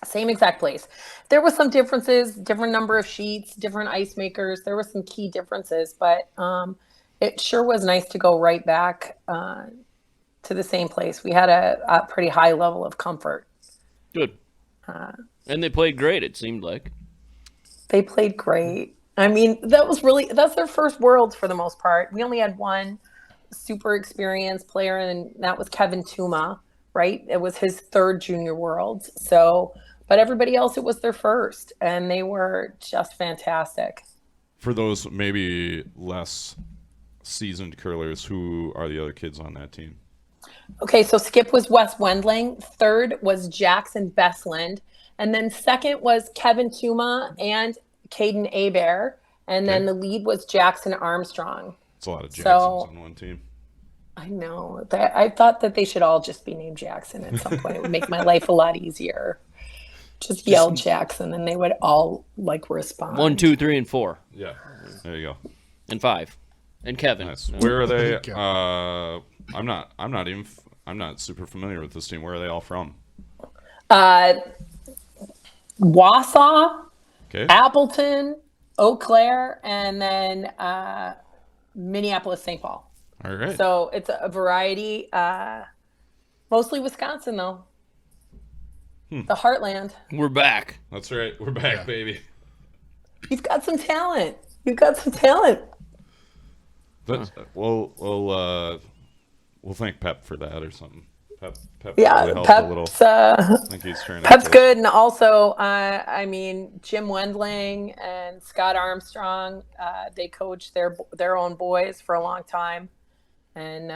Same exact place. There were some differences, different number of sheets, different ice makers. There were some key differences, but it sure was nice to go right back to the same place. We had a pretty high level of comfort. Good. And they played great, it seemed like. They played great. I mean, that's their first Worlds for the most part. We only had one super experienced player, and that was Kevin Tuma, right? It was his 3rd junior Worlds. So, but everybody else, it was their first, and they were just fantastic. For those maybe less seasoned curlers, who are the other kids on that team? Okay, so skip was Wes Wendling. 3rd was Jackson Bestland. And then 2nd was Kevin Tuma and Caden Abear. And then Okay. the lead was Jackson Armstrong. It's a lot of Jacksons So on one team. I know that I thought that they should all just be named Jackson at some point. It would make my life a lot easier. Just yell Jackson and they would all like respond. 1, 2, 3, and 4, Yeah. There you go. and 5, and Kevin. Nice. Where are they? Okay. I'm not super familiar with this team. Where are they all from? Wausau, Okay. Appleton, Eau Claire, and then Minneapolis, St. Paul. All right. So it's a variety. Mostly Wisconsin, though. The heartland. We're back. That's right. We're back, baby. You've got some talent. You've got some talent. But we'll thank Pep for that or something. Pep Yeah, really helped a little. Pep's, I think he's trying to Pep's good. And also, I mean, Jim Wendling and Scott Armstrong, they coached their own boys for a long time. And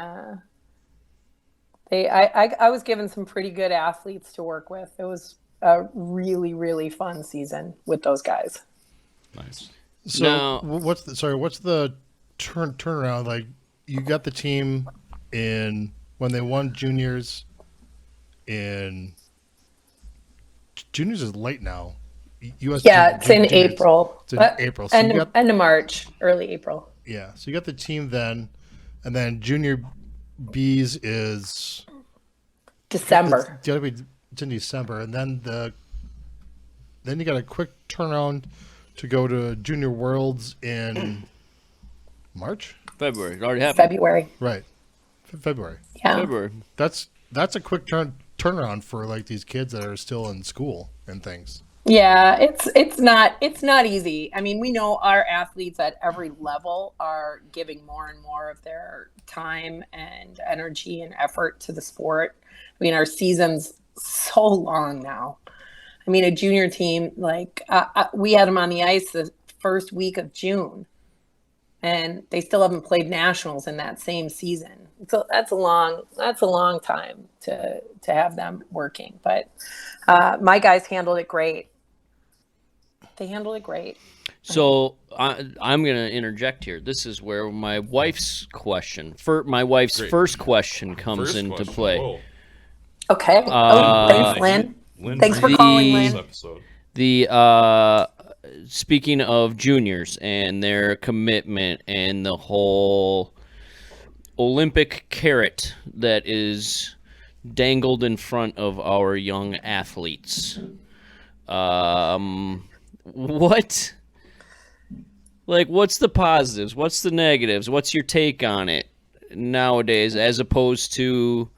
I was given some pretty good athletes to work with. It was a really, really fun season with those guys. Nice. So Now- what's the turnaround? Like, you got the team in when they won juniors. Juniors is late now. US Yeah, it's in juniors. April. It's in April. So end, you got, end of March, early April. yeah. So you got the team then, and then junior B's is December. it's in December, and then you got a quick turnaround to go to Junior Worlds in March, February. It already happened. February. right? February. Yeah. February. That's a quick turnaround for like these kids that are still in school and things. Yeah, it's not easy. I mean, we know our athletes at every level are giving more and more of their time and energy and effort to the sport. I mean, our season's so long now. I mean, a junior team, like we had them on the ice the first week of June, and they still haven't played nationals in that same season. So that's a long time to have them working. But my guys handled it great. They handled it great. So I'm going to interject here. This is where my wife's question, Great. first question comes First into question. play. Whoa. Okay. Thanks, Lynn. Thanks for Brady calling, this Lynn. episode. The speaking of juniors and their commitment and the whole Olympic carrot that is dangled in front of our young athletes. What's the positives? What's the negatives? What's your take on it nowadays as opposed to,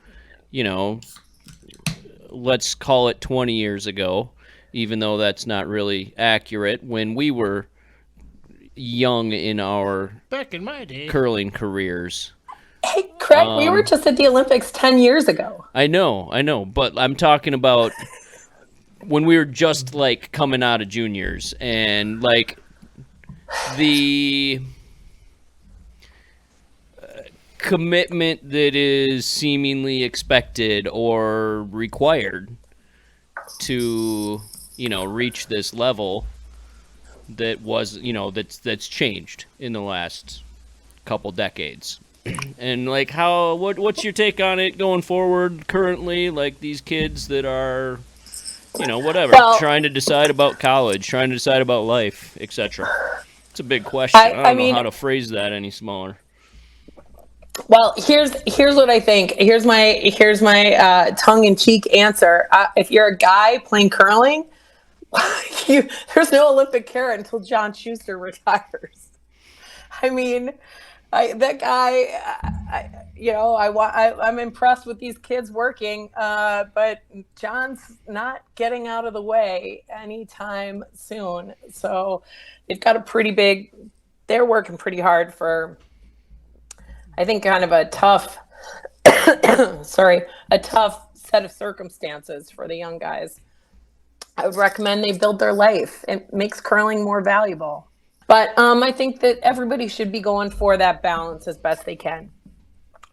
let's call it 20 years ago, even though that's not really accurate, when we were young in our Back in my day, curling careers. Hey, Craig, we were just at the Olympics 10 years ago. I know, but I'm talking about when we were just like coming out of juniors and like the commitment that is seemingly expected or required to, reach this level that was, that's changed in the last couple decades. And like what's your take on it going forward currently, like these kids that are whatever, Well- trying to decide about college, trying to decide about life, etc. It's a big question. I don't know how to phrase that any smaller. Well, here's what I think. Here's my tongue-in-cheek answer. If you're a guy playing curling, there's no Olympic carrot until John Schuster retires. I mean, that guy. I'm impressed with these kids working, but John's not getting out of the way anytime soon. So they've got they're working pretty hard for, I think, kind of a tough, a tough set of circumstances for the young guys. I would recommend they build their life. It makes curling more valuable. But I think that everybody should be going for that balance as best they can.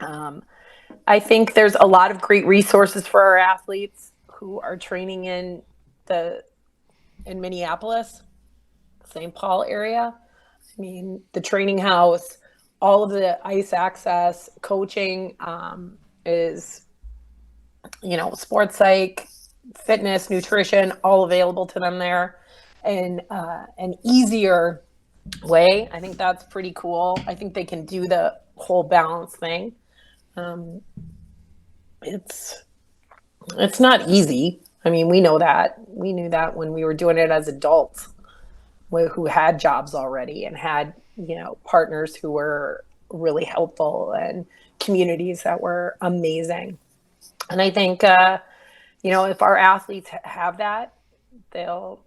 I think there's a lot of great resources for our athletes who are training in Minneapolis, St. Paul area. I mean, the training house, all of the ice access, coaching is, sports psych, fitness, nutrition, all available to them there. And an easier way. I think that's pretty cool. I think they can do the whole balance thing. It's not easy. I mean, we know that. We knew that when we were doing it as adults, who had jobs already and had, partners who were really helpful and communities that were amazing. And I think, if our athletes have that, it'll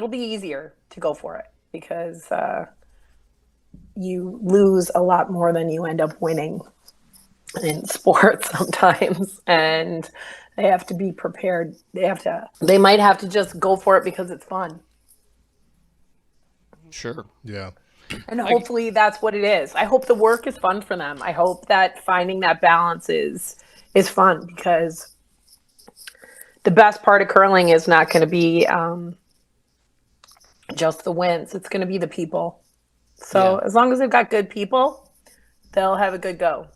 be easier to go for it, because you lose a lot more than you end up winning in sports sometimes, and they have to be prepared. They might have to just go for it because it's fun. Sure. Yeah. And hopefully that's what it is. I hope the work is fun for them. I hope that finding that balance is fun, because the best part of curling is not going to be just the wins. It's going to be the people. So as long as they've got good people, they'll have a good go.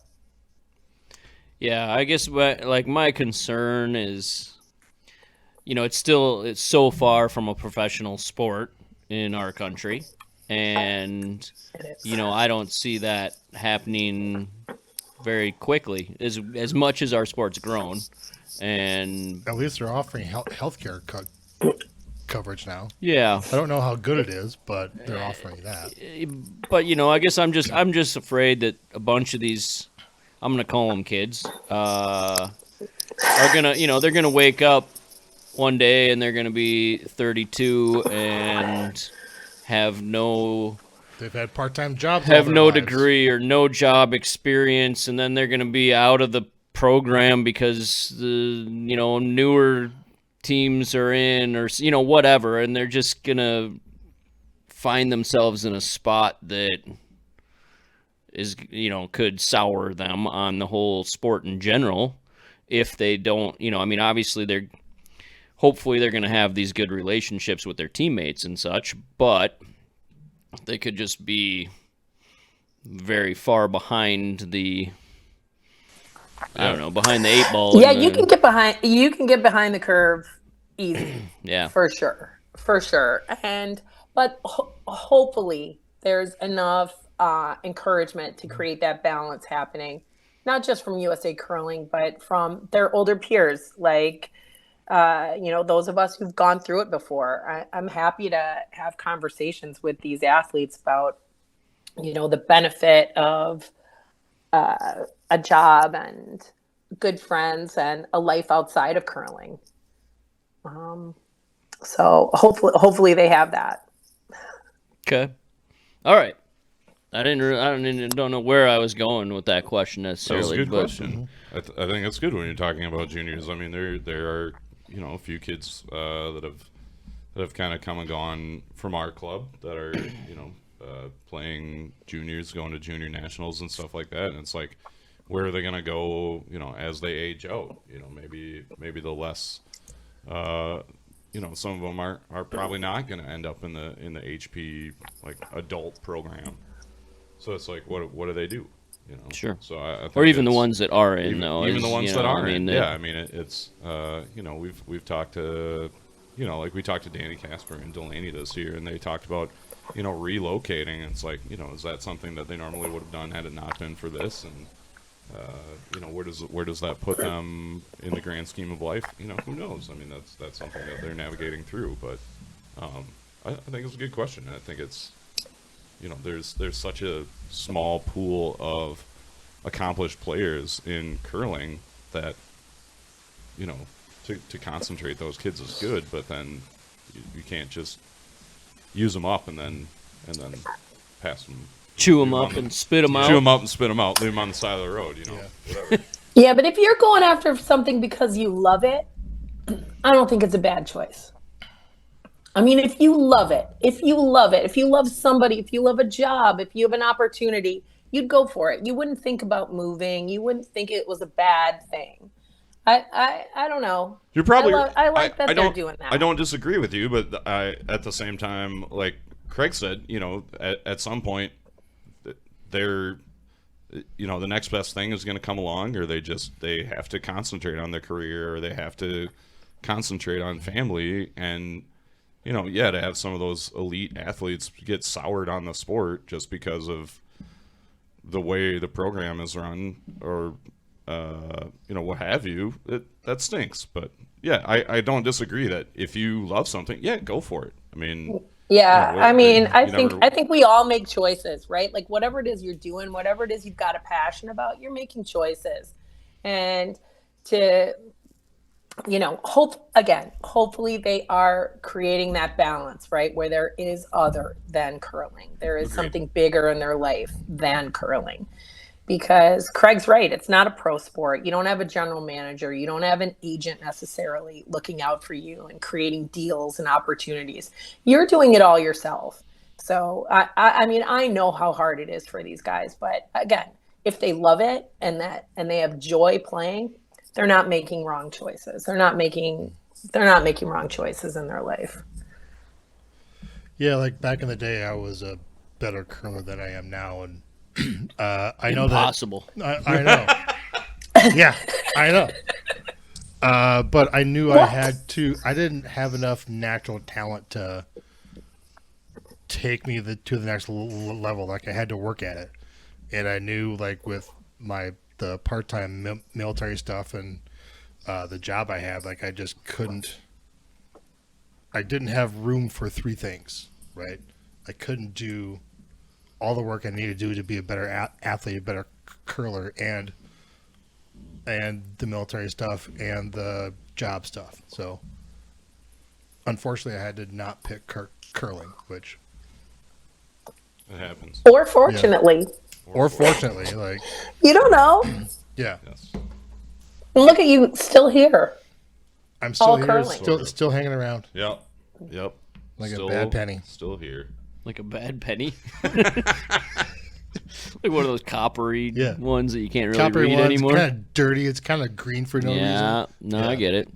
Yeah, I guess my concern is, it's so far from a professional sport in our country, and I don't see that happening very quickly as much as our sport's grown. And at least they're offering healthcare coverage now. Yeah, I don't know how good it is, but they're offering that. But I guess I'm just afraid that a bunch of these, I'm gonna call them kids, are gonna they're gonna wake up one day and they're gonna be 32 and they've had part-time jobs, have no lives. degree or no job experience, and then they're gonna be out of the program because the newer teams are in, or whatever, and they're just gonna find themselves in a spot that is could sour them on the whole sport in general if they don't obviously hopefully they're gonna have these good relationships with their teammates and such, but they could just be very far behind the behind the 8 ball. Yeah, you can get behind the curve easy. Yeah, for sure. But hopefully there's enough encouragement to create that balance happening, not just from USA Curling, but from their older peers, like those of us who've gone through it before. I'm happy to have conversations with these athletes about the benefit of a job and good friends and a life outside of curling. So hopefully they have that. Okay. All right. I don't know where I was going with that question necessarily. That was a good question. I think it's good when you're talking about juniors. I mean, there are a few kids that have kind of come and gone from our club that are playing juniors, going to junior nationals and stuff like that. And it's like, where are they going to go? As they age out. Maybe the less. Some of them are probably not going to end up in the HP like adult program. So it's like, what do they do? Sure. So I think or even the ones that are in, even the ones that are in. Yeah, I mean, it's we've talked to like we talked to Danny Casper and Delaney this year, and they talked about relocating. And it's like, is that something that they normally would have done had it not been for this? And where does that put them in the grand scheme of life? Who knows? I mean, that's something that they're navigating through. But I think it's a good question. I think it's there's such a small pool of accomplished players in curling that to concentrate those kids is good, but then you can't just use them up and then pass them. Chew them up and spit them out. Chew them up and spit them out. Leave them on the side of the road, whatever. Yeah, but if you're going after something because you love it, I don't think it's a bad choice. I mean, if you love it, if you love somebody, if you love a job, if you have an opportunity, you'd go for it. You wouldn't think about moving. You wouldn't think it was a bad thing. I don't know. You're probably. I like that they're doing that. I don't disagree with you, but at the same time, like Craig said, at some point, they're, the next best thing is going to come along, or they have to concentrate on their career, or they have to concentrate on family. And, to have some of those elite athletes get soured on the sport just because of the way the program is run, or, what have you, that stinks. But yeah, I don't disagree that if you love something, yeah, go for it. I mean, yeah, I you think we all make choices, right? Like whatever it is you're doing, whatever it is you've got a passion about, you're making choices. And to, hopefully they are creating that balance, right? Where there is other than curling. There is something bigger in their life than curling. Because Craig's right, it's not a pro sport. You don't have a general manager. You don't have an agent necessarily looking out for you and creating deals and opportunities. You're doing it all yourself. So, I know how hard it is for these guys. But again, if they love it and they have joy playing, they're not making wrong choices. They're not making wrong choices in their life. Yeah, like back in the day, I was a better curler than I am now, and I know Impossible. I know. Yeah, I know. But I knew What? I didn't have enough natural talent to take me to the next level. Like I had to work at it, and I knew like with the part-time military stuff and the job I had, like I just couldn't. I didn't have room for three things, right? I couldn't do all the work I needed to do to be a better athlete, a better curler, and the military stuff and the job stuff. So, unfortunately, I had to not pick curling, which it happens. Or fortunately, or fortunately, like you don't know. yeah, Yes. And look at you still here. I'm still All here, curling. still hanging around Yep. like a bad penny. Still here. Like a bad penny. Like one of those coppery ones that you can't really Coppery read one's anymore. kind of dirty. It's kind of green for no reason. I get it.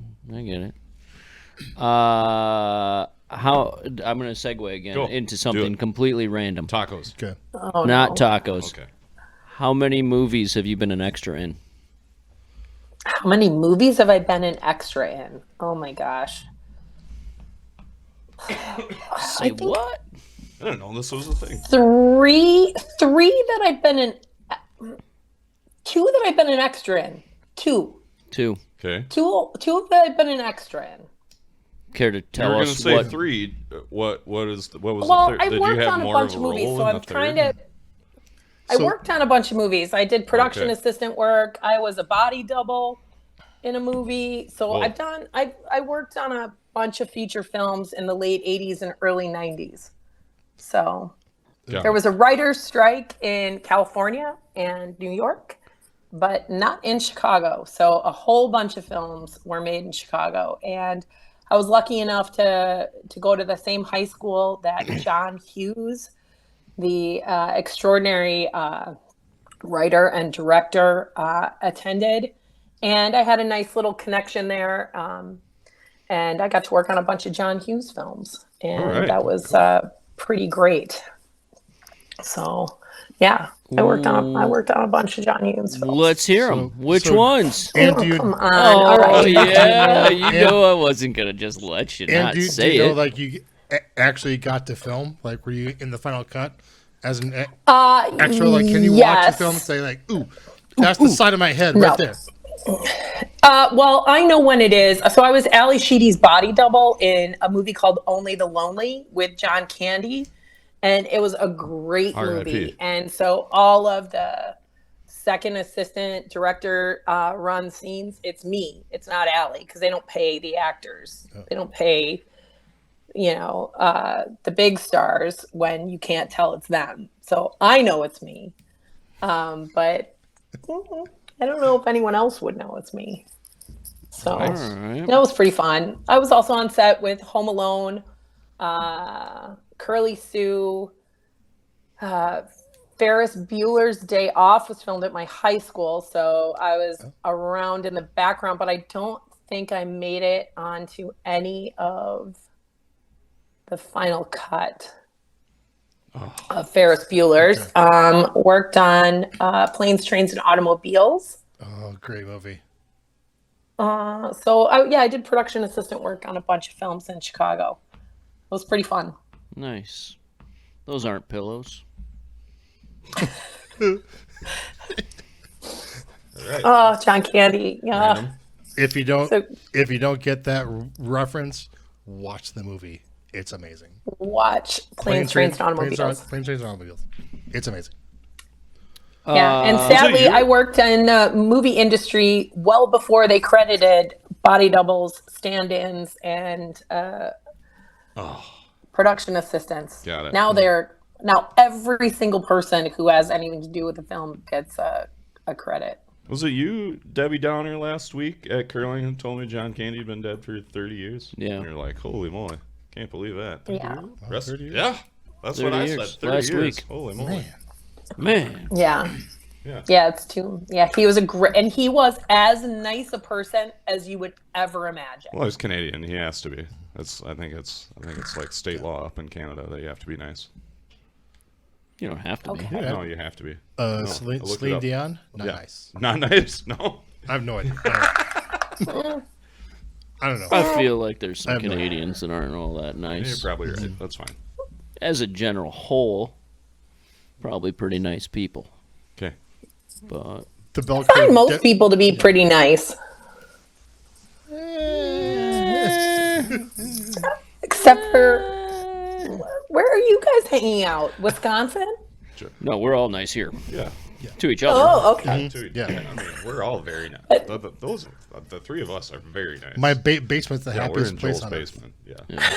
How I'm going to segue again Go. into Do something it. completely random. Tacos. Okay. Oh, Not no. tacos. Okay. How many movies have you been an extra in? How many movies have I been an extra in? Oh my gosh. Say think- what? I don't know. This was a thing. Three that I've been in. Two that I've been an extra in. Two Okay. that I've been an extra in. Care to You tell were going to us say what? 3. What was Well, the third? I Did you worked have on a more bunch of of a movies, role so in I'm the trying third? to. I So- worked on a bunch of movies. I did production Okay. assistant work. I was a body double in a movie. So Whoa. I worked on a bunch of feature films in the late 80s and early 90s. So Yeah. there was a writer's strike in California and New York, but not in Chicago. So a whole bunch of films were made in Chicago. And I was lucky enough to go to the same high school that John Hughes, the extraordinary writer and director, attended. And I had a nice little connection there. And I got to work on a bunch of John Hughes films. And All right. that was pretty great. So, yeah, I worked on a bunch of John Hughes films. Let's hear them. Which ones? And Oh, do you, come on. Oh, All right. yeah. You And- know I wasn't going to just let you and not do say you know it. like you actually got to film? Like were you in the final cut as an extra? Like can you watch the film and say like, ooh, that's the side of my head right there? Well, I know when it is. So I was Ali Sheedy's body double in a movie called Only the Lonely with John Candy. And it was a great R.I.P.. movie. And so all of the second assistant director run scenes, it's me. It's not Ali because they don't pay the actors. They don't pay, the big stars when you can't tell it's them. So I know it's me. But I don't know if anyone else would know it's me. So All right. that was pretty fun. I was also on set with Home Alone, Curly Sue, Ferris Bueller's Day Off was filmed at my high school, so I was around in the background, but I don't think I made it onto any of the final cut. Ferris Bueller's. Worked on Planes, Trains, and Automobiles. Oh, great movie. I did production assistant work on a bunch of films in Chicago. It was pretty fun. Nice. Those aren't pillows. Right. Oh, John Candy. Yeah. Random. If you don't, So- if you don't get that reference, watch the movie. It's amazing. Watch Planes, Trains, and Automobiles. Planes, Trains, and Automobiles. It's amazing. Yeah, and Was it sadly, you? I worked in the movie industry well before they credited body doubles, stand-ins, and production assistants. Got it. Now every single person who has anything to do with the film gets a credit. Was it you, Debbie Downer, last week at curling who told me John Candy had been dead for 30 years? Yeah. And you're like, holy moly. Can't believe that. Yeah. Rest- 30 years? Yeah. That's 30 what I years. said. 30 Last years. week. Holy moly. Man. Yeah. Yeah. Yeah, it's too. Yeah, he was and he was as nice a person as you would ever imagine. Well, he's Canadian. He has to be. I think it's like state law up in Canada that you have to be nice. You don't have to be. Okay. No, you have to be. I Celine looked it up. Dion? Not Yeah. nice. Not nice. No. I have no idea. I don't know. I feel like there's some I have no Canadians that aren't all that You're nice. probably right. That's fine. As a general whole, probably pretty nice people. Okay. But The bell I find curve. most people to be pretty nice, except for where are you guys hanging out? Wisconsin? no, we're all nice here Yeah. to each other. Oh, okay. Yeah. I mean, we're all very nice. The three of us are very nice. My basement's the yeah, we're happiest in place Joel's on earth. basement. Yeah.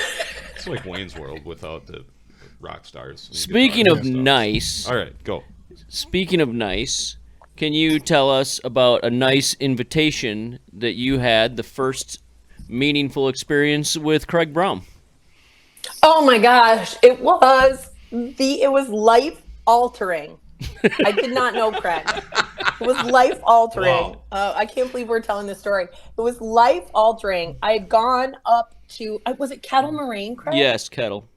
It's like Wayne's World without the rock stars. and Speaking guitars of and stuff. nice, All right, go. speaking of nice, can you tell us about a nice invitation that you had, the first meaningful experience with Craig Brown? Oh my gosh, it was life altering. I did not know Craig. It was life altering. Wow. I can't believe we're telling this story. It was life altering. I had gone up to was it Kettle Moraine, Craig? Yes, Kettle.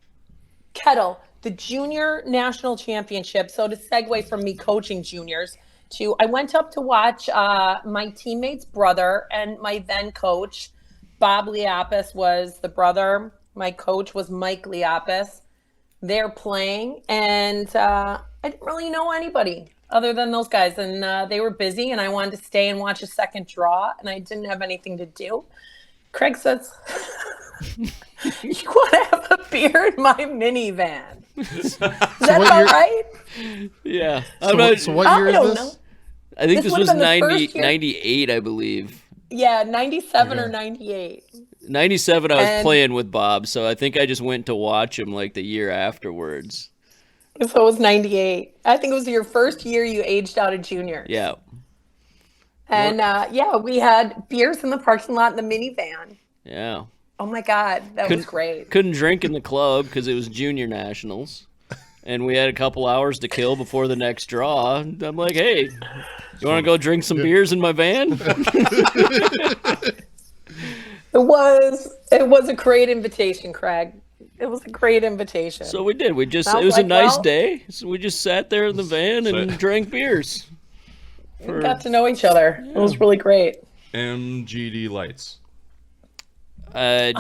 Kettle, the junior national championship. So to segue from me coaching juniors to, I went up to watch my teammate's brother and my then coach, Bob Liapis was the brother. My coach was Mike Liapis. They're playing, and I didn't really know anybody other than those guys. And they were busy, and I wanted to stay and watch a second draw, and I didn't have anything to do. Craig says, "You want to have a beer in my minivan?" Is that what about year- right? Yeah. So what year I is don't this? know. I think This this was would've been the 90, first year. 98, I believe. Yeah, 97 or Okay. 98. 97, I was And- playing with Bob, so I think I just went to watch him like the year afterwards. So it was 98. I think it was your first year you aged out of junior. Yeah. And we had beers in the parking lot in the minivan. Yeah. Oh my God, that was great. Couldn't drink in the club because it was junior nationals. And we had a couple hours to kill before the next draw. And I'm like, hey, you want to go drink some beers in my van? It was a great invitation, Craig. It was a great invitation. So we did. It I was was a like, nice well- day. So we just sat there in the van and Sit. drank beers. we got to know each other. It was really great. MGD lights. I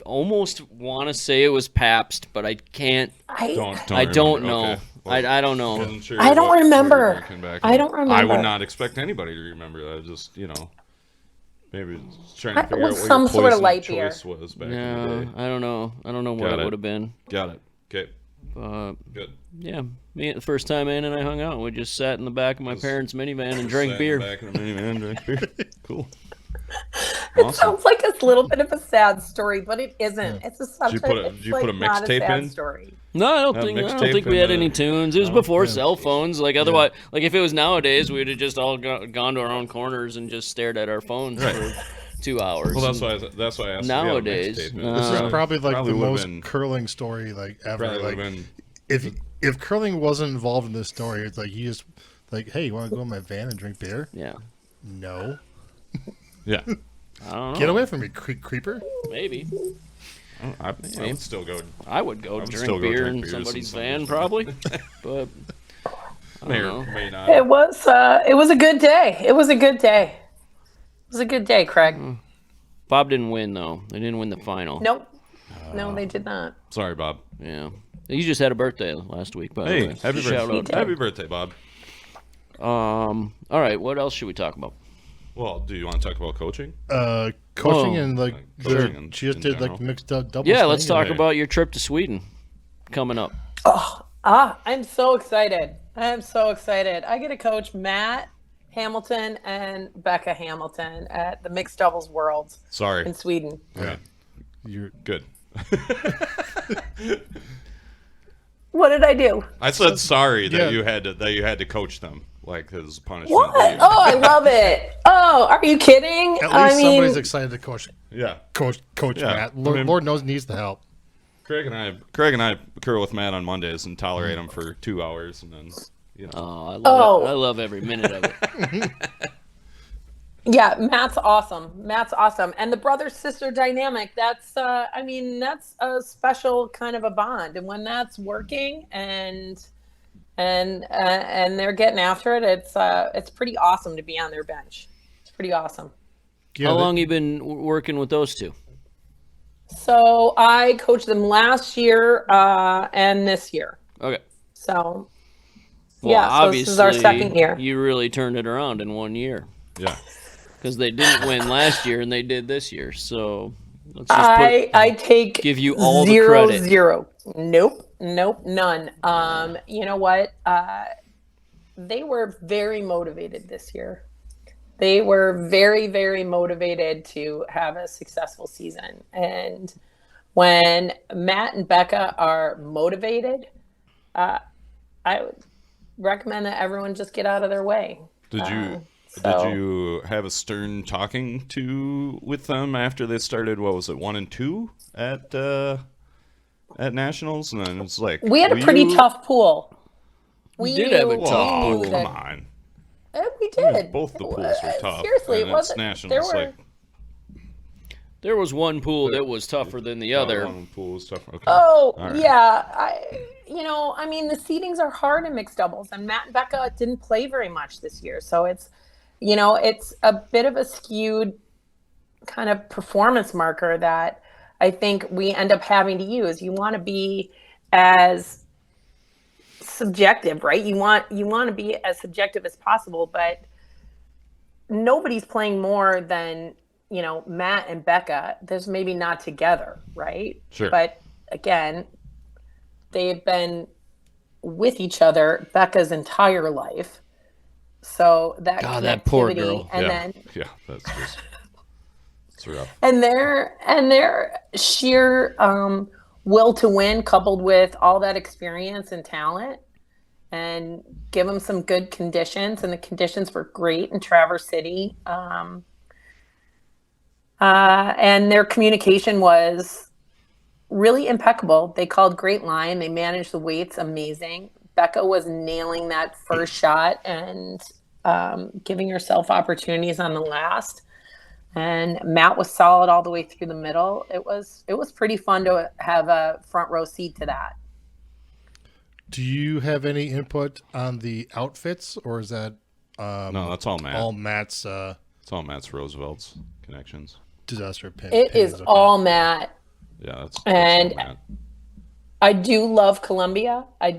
almost want to say it was Pabst, but I can't. I don't remember. know. Okay. Well, I don't know. wasn't sure I don't what you were remember. drinking back I then. don't I remember. would not expect anybody to remember that. Just maybe trying to It figure out was what some your sort of poison light beer. choice was back in Yeah, the day. I don't know. I don't know what Got it it. would have been. Got it. Okay. But Good. yeah, the first time Ann and I hung out, we just sat in the back of my parents' minivan and drank Sat in beer. the back of the minivan, drank beer. Cool. It Awesome. sounds like a little bit of a sad story, but it isn't. It's a subject. Did you put a not mixtape sad in? story. No, I don't Have think mixtape we had and, any tunes. It was before yeah. cell phones. Like otherwise, like if it was nowadays, we'd have just all gone to our own corners and just stared at our phones for 2 hours. Well, that's why I asked. Nowadays, if you had a mixtape. This is probably like the would've most been- curling story like ever. Probably Like would've been. if curling wasn't involved in this story, it's like you just like, hey, you want to go in my van and drink beer? Yeah, No, Yeah. I don't know. get away from me, creeper. Maybe. I would still go. I would go would drink still go beer drink in beers somebody's in van, somebody's probably. But May know. or may not. It was a good day. It was a good day. It was a good day, Craig. Bob didn't win, though. They didn't win the final. Nope. No, they did not. Sorry, Bob. Yeah. You just had a birthday last week, by the Hey, way. happy Shout birthday! out. Happy birthday, Bob. All right, what else should we talk about? Well, do you want to talk about coaching? Coaching Oh. and like Coaching in she just did general. like mixed up doubles. Yeah, let's thing. talk Hey. about your trip to Sweden coming up. I'm so excited. I'm so excited. I get to coach Matt Hamilton and Becca Hamilton at the Mixed Doubles Worlds Sorry. in Sweden. Yeah, You're good. What did I do? I said sorry that Yeah. you had to coach them like as a punishment. What? Oh, I love it. Oh, are you kidding? at least somebody's excited to coach Yeah. Coach Yeah. Matt. I Lord, mean- Lord knows he needs the help. Craig and I curl with Matt on Mondays and tolerate him for 2 hours, and then Oh, Oh. I love every minute of it. Yeah, Matt's awesome. Matt's awesome. And the brother-sister dynamic, that's that's a special kind of a bond. And when that's working and they're getting after it, it's pretty awesome to be on their bench. It's pretty awesome. Yeah, How they- long you been working with those two? So I coached them last year and this year. Okay. So Well, yeah, so this is our obviously, second year. You really turned it around in 1 year yeah. because they didn't win last year and they did this year. So let's just put, I take give you all the zero, credit. zero. Nope, none. You know what? They were very motivated this year. They were very, very motivated to have a successful season. And when Matt and Becca are motivated, I would recommend that everyone just get out of their way. Did so- you have a stern talking to with them after they started? What was it, 1 and 2 at nationals? And then it's like We had a will pretty you- tough pool. We did have a knew- tough we Oh, knew come that- on! We did. Both the pools were tough. Seriously, and it wasn't. nationals. There were, Like There was one pool that was tougher than the other. one pool was tough. Okay. Oh, All right. yeah. The seedings are hard in mixed doubles, and Matt and Becca didn't play very much this year. So it's a bit of a skewed kind of performance marker that I think we end up having to use. You want to be as subjective, right? You want to be as subjective as possible, but nobody's playing more than Matt and Becca. There's maybe not together, right? Sure. But again, they've been with each other Becca's entire life, so that God, that poor connectivity, girl. and yeah. then Yeah, that's just it's rough. and their sheer will to win, coupled with all that experience and talent, and give them some good conditions, and the conditions were great in Traverse City. And their communication was really impeccable. They called great line. They managed the weights amazing. Becca was nailing that first shot and giving herself opportunities on the last. And Matt was solid all the way through the middle. It was pretty fun to have a front row seat to that. Do you have any input on the outfits, or is that No, that's all Matt. all Matt's It's all Matt's Roosevelt's connections. disaster pin? It is pins? Okay. all Matt. Yeah, that's And- all Matt. I do love Columbia. I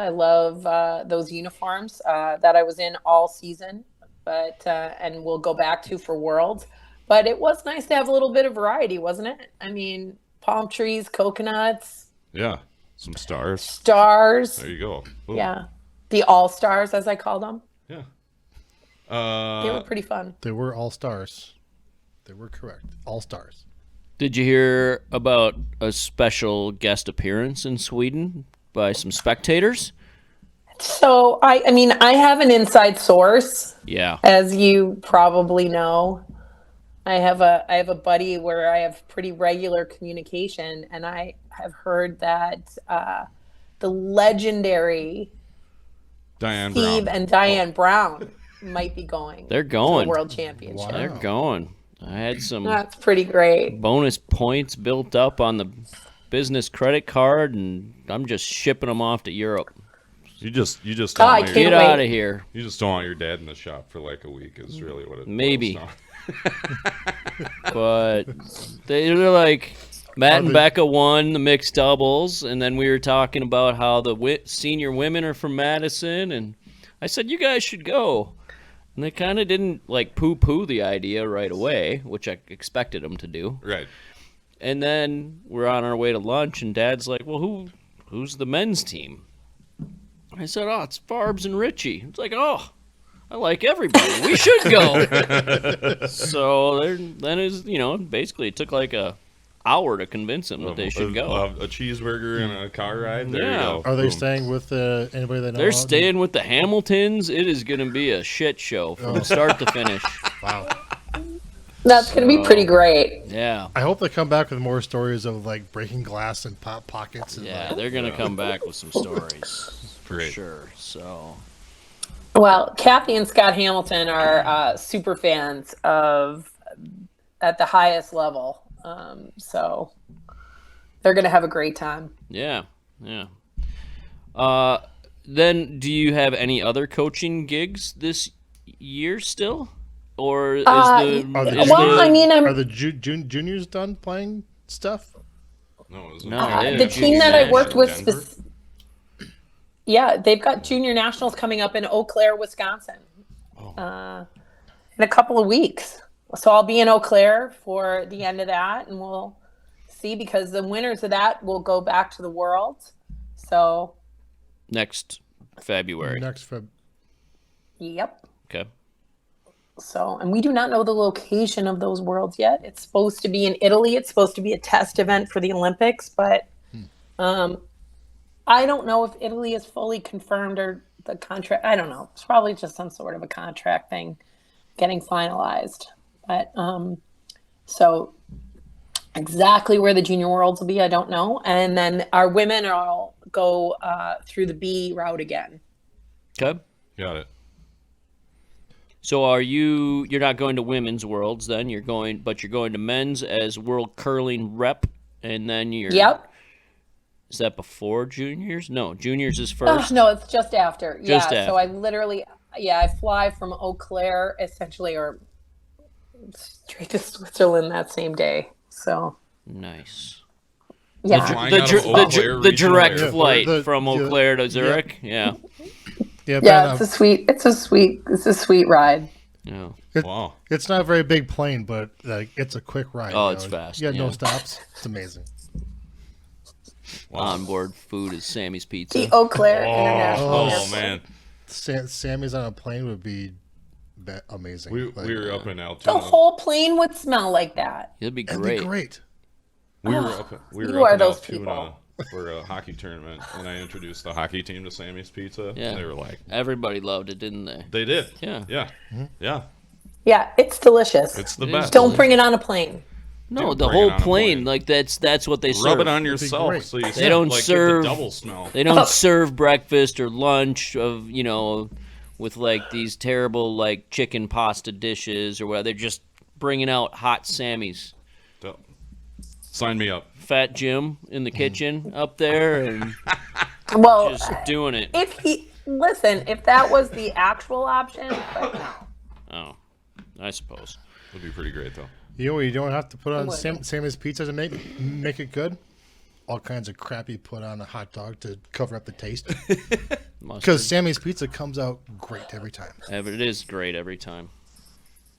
love those uniforms that I was in all season, but and we'll go back to for Worlds. But it was nice to have a little bit of variety, wasn't it? I mean, palm trees, coconuts, Yeah, some stars. stars. There you go. Ooh. Yeah, the all stars, as I call them. Yeah. They were pretty fun. They were all stars. They were correct. All stars. Did you hear about a special guest appearance in Sweden by some spectators? So I have an inside source. Yeah. As you probably know, I have a buddy where I have pretty regular communication, and I have heard that the legendary Diane Steve Brown. and Diane Brown might be going They're to going. the World Championship. Wow. They're going. I had some That's pretty great. bonus points built up on the business credit card, and I'm just shipping them off to Europe. You just I don't want can't Get your, wait. out of here. you just don't want your dad in the shop for like a week is really what it Maybe. boils down. But they're like, Matt and they- Becca won the mixed doubles, and then we were talking about how the senior women are from Madison, and I said, you guys should go. And they kind of didn't like poo-poo the idea right away, which I expected them to do. Right. And then we're on our way to lunch, and Dad's like, well, who's the men's team? I said, oh, it's Farbs and Richie. It's like, oh, I like everybody. We should go. So then is basically it took like a hour to convince them that they should go. A cheeseburger and a car ride. There Yeah. you go. Are they Boom. staying with anybody they know? They're staying with the Hamiltons. It is going to be a shit show from start to finish. Wow. That's going to be pretty great. Yeah. I hope they come back with more stories of like breaking glass and pop pockets. And, Yeah, they're going to come back with some stories for Great. sure. So, Well, Kathy and Scott Hamilton are super fans of at the highest level. So they're going to have a great time. yeah. Then do you have any other coaching gigs this year still? Or is Are the juniors done playing stuff? No, it No, they have the a team junior that I worked national with, in Denver? yeah, they've got junior nationals coming up in Eau Claire, Wisconsin, in a couple of weeks. So I'll be in Eau Claire for the end of that, and we'll see, because the winners of that will go back to the Worlds. So, next February? Next Feb. yep. Okay. So, and we do not know the location of those Worlds yet. It's supposed to be in Italy. It's supposed to be a test event for the Olympics, but I don't know if Italy is fully confirmed or the contract. I don't know. It's probably just some sort of a contract thing getting finalized. But so exactly where the Junior Worlds will be, I don't know. And then our women will go through the B route again. Okay. Got it. So you're not going to women's worlds then, you're going to men's as world curling rep, and then Yep. Is that before juniors? No, juniors is Oh, first. no, it's just after. Just yeah. after. So I literally, I fly from Eau Claire essentially, or straight to Switzerland that same day. So Nice. yeah. Flying out of Eau Claire The regional direct airport. flight from Eau Claire to Zurich. Yeah. Yeah, Yeah, it's a sweet ride. Yeah. Wow. It's not a very big plane, but it's a quick ride. Oh, you it's know. fast, You got no yeah. stops. It's amazing. Wow. Onboard food is Sammy's Pizza. The Eau Claire International Oh Airport. man, Sammy's on a plane would be amazing. we Like, were up in The Altoona. whole plane would smell like that. It'd be That'd great. be great. We were up you are in those Altoona for a hockey tournament, and I introduced the hockey team to Sammy's Pizza. Yeah. And they were like, Everybody loved it, didn't they? they did. Yeah. Yeah. Yeah. Yeah, it's delicious. It's the It is best. Don't bring it on a plane. No, Dude, the bring it whole on a plane, plane. like that's what they serve. Rub it on be yourself great. so you They don't like, serve- get the double smell. They don't serve breakfast or lunch of with like these terrible like chicken pasta dishes or whatever. They're just bringing out hot Sammy's. Sign me up. Fat Jim in the kitchen up there and Well, just doing it. if that was the actual option, but no. Oh, I suppose. Would be pretty great though. You know what you don't have to put on would. Sammy's Pizza to make it good? All kinds of crap you put on a hot dog to cover up the taste. Mustard. Because Sammy's Pizza comes out great every time. It is great every time.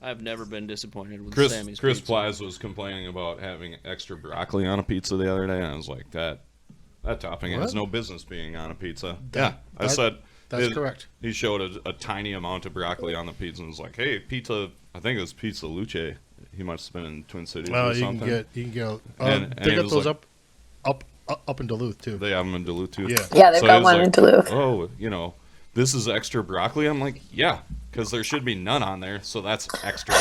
I've never been disappointed with Chris Sammy's Chris pizza. Plies was complaining about having extra broccoli on a pizza the other day, and I was like, that topping has What? no business being on a pizza. I that- said that's correct. He showed a tiny amount of broccoli on the pizza and was like, "Hey, pizza." I think it was Pizza Luce. He must have been in Twin Cities Well, or you something. can get. And They it got was those like- up in Duluth too. They have them in Duluth too. Yeah. Yeah, they've So got he was one in Duluth. Oh, this is extra broccoli. I'm like, yeah, because there should be none on there, so that's extra.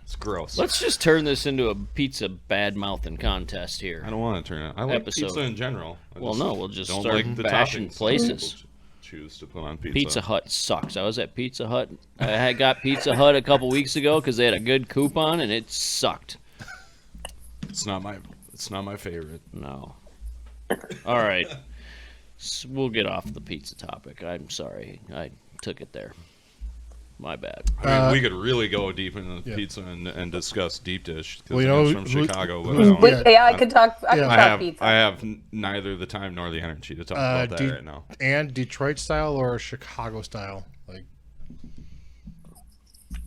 It's gross. Let's just turn this into a pizza bad mouthing contest here. I don't want to turn it. I like Episode. pizza in general. Well, no, we'll just don't start like the bashing toppings. places. choose to put on pizza. Pizza Hut sucks. I was at Pizza Hut. I had got Pizza Hut a couple weeks ago because they had a good coupon, and it sucked. It's not my favorite. No. All right. We'll get off the pizza topic. I'm sorry. I took it there. My bad. I mean, we could really go deep into Yeah. pizza and discuss deep dish because Well, you know, it's from Chicago. But I could talk. I could I talk have pizza. neither the time nor the energy to talk about that right now. And Detroit style or Chicago style? Like,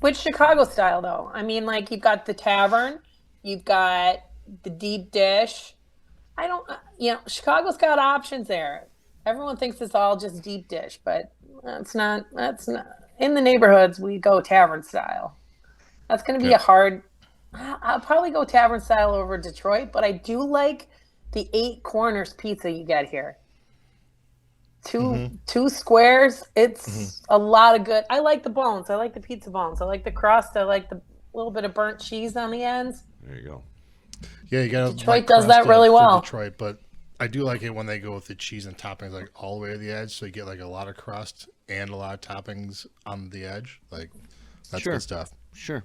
Which Chicago style though? I mean, like you've got the tavern, you've got the deep dish. I don't, Chicago's got options there. Everyone thinks it's all just deep dish, but that's not. In the neighborhoods, we go tavern style. That's going to be a hard. I'll probably go tavern style over Detroit, but I do like the 8 corners pizza you get here. Two squares. It's a lot of good. I like the bones. I like the pizza bones. I like the crust. I like the little bit of burnt cheese on the ends. There you go. yeah, you got Detroit does that really well. Detroit, but I do like it when they go with the cheese and toppings like all the way to the edge, so you get like a lot of crust and a lot of toppings on the edge. Like that's Sure. good stuff. Sure.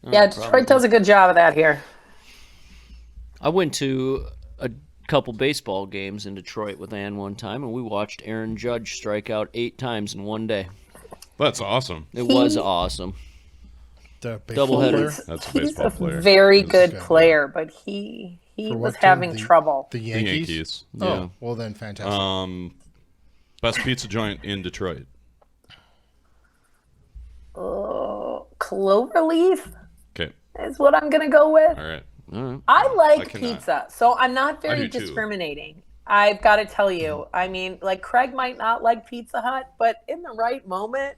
Yeah, Detroit does a good job of that here. I went to a couple baseball games in Detroit with Ann one time, and we watched Aaron Judge strike out 8 times in one day. That's awesome. It was awesome. The baseball Doubleheader. player That's a He's baseball a player. very This is good good. player, but he For was what team? having trouble. The The Yankees. Yankees. Oh, Yeah. well then, fantastic. Best pizza joint in Detroit. Cloverleaf Okay. is what I'm going to go with. All right. I like cannot. pizza, so I'm not I very do too. discriminating. I've got to tell you, I mean, like Craig might not like Pizza Hut, but in the right moment,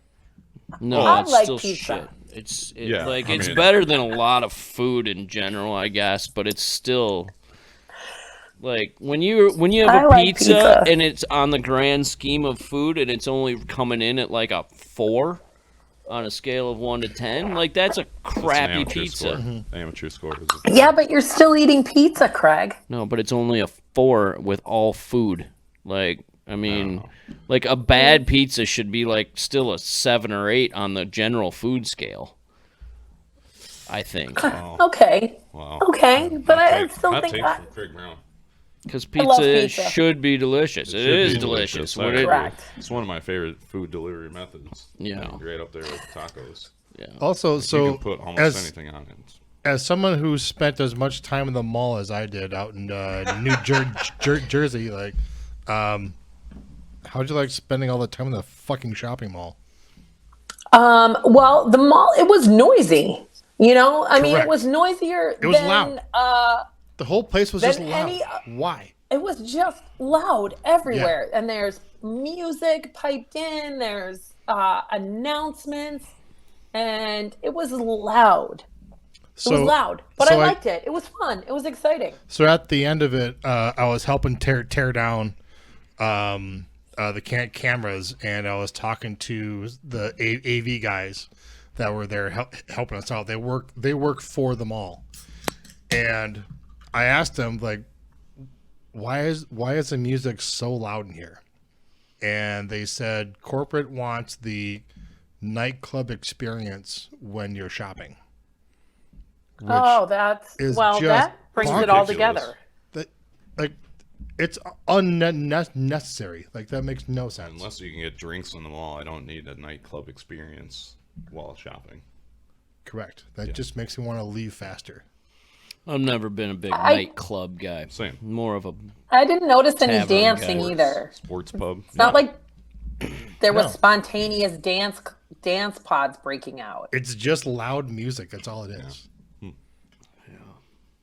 No, I it's like still pizza. shit. Yeah, I It's mean- better than a lot of food in general, I guess, but it's still like when you have I a like pizza, pizza. and it's on the grand scheme of food and it's only coming in at like a 4 on a scale of 1 to 10, like that's a That's an crappy amateur pizza. Score. Amateur score. Is a, yeah, but you're still eating pizza, Craig. No, but it's only a 4 with all food. Like, I mean, like a bad pizza should be like still a 7 or 8 on the general food scale, I think. Okay, wow. okay, but I Take- still hot think take I, from Craig Brown. Because love pizza, pizza. should be delicious. It Should is be delicious. I What it- agree. Correct. It's one of my favorite food delivery methods. Yeah. Like, right up there with tacos. yeah. Also, You so can put almost as anything on it. as someone who spent as much time in the mall as I did out in Jersey, like, how'd you like spending all the time in the fucking shopping mall? well, the mall, it was noisy. I mean, it Correct. was noisier It was than, loud. The whole place was just Then loud. any- Why? it was just loud everywhere. And there's music piped in, there's announcements, and it was loud. It was loud, but I liked it. It was fun. It was exciting. So at the end of it, I was helping tear down the cameras, and I was talking to the AV guys that were there helping us out. They work for the mall, and I asked them like, why is the music so loud in here? And they said corporate wants the nightclub experience when you're shopping. Oh, that's is well, just that brings it all ridiculous. together. That, like, it's unnecessary. Like, that makes no sense. Unless you can get drinks in the mall, I don't need a nightclub experience while shopping. Correct. That just makes me want to leave faster. I've never been a big nightclub guy. Same. More of a I didn't notice any Tavern dancing guy. either. Sports pub. It's not like there was No. spontaneous dance pods breaking out. It's just loud music. That's all it is.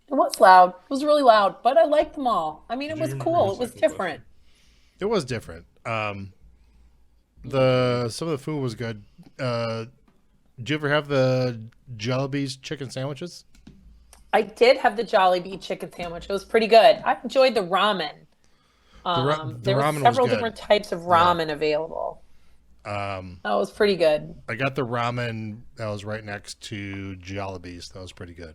It was loud. It was really loud, but I liked them all. I mean, it was cool. It was different. It was different. Some of the food was good. Did you ever have the Jollibee's chicken sandwiches? I did have the Jollibee chicken sandwich. It was pretty good. I enjoyed the ramen. The There were ramen was several good. different types of ramen available. That was pretty good. I got the ramen that was right next to Jollibee's. That was pretty good.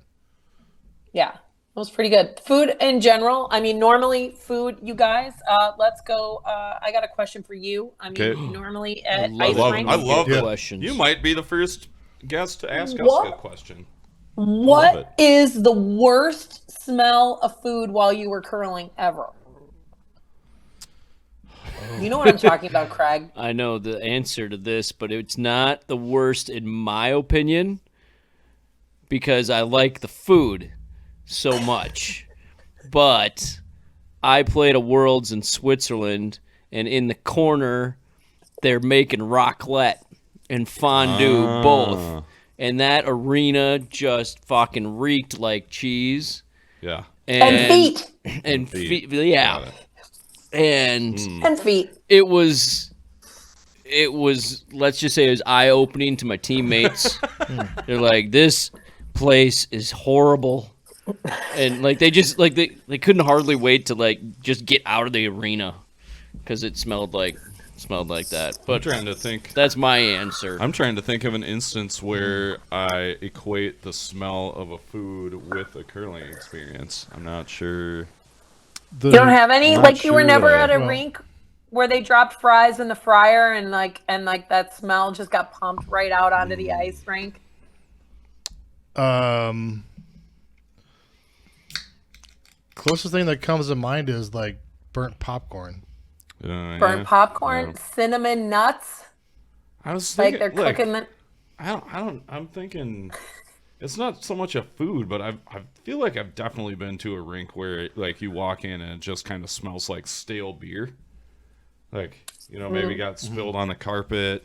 Yeah, was pretty good. Food in general. I mean, normally food, you guys, let's go. I got a question for you. I mean, Okay. normally I at love ice it love- when rinks, I love we get it. questions. You might be the first guest to ask us What? a question. what is the worst smell of food while you were curling ever? You know what I'm talking about, Craig. I know the answer to this, but it's not the worst in my opinion because I like the food so much. But I played a Worlds in Switzerland, and in the corner, they're making raclette and fondue both. And that arena just fucking reeked like cheese. Yeah. And feet. And feet. feet. Yeah. Got it. And And feet. it was let's just say it was eye-opening to my teammates. They're like, this place is horrible, and like they just like they couldn't hardly wait to like just get out of the arena because it smelled like that. I'm But trying to think. that's my answer. I'm trying to think of an instance where I equate the smell of a food with a curling experience. I'm not sure. You don't have any? Not Like you were sure never that at a well- rink where they dropped fries in the fryer and like that smell just got pumped right out onto the ice rink? Closest thing that comes to mind is like burnt popcorn. Burnt Yeah. popcorn, Yeah. cinnamon nuts. I was Like thinking, they're cooking the I'm thinking it's not so much a food, but I feel like I've definitely been to a rink where like you walk in and it just kind of smells like stale beer. Like, maybe got spilled on the carpet.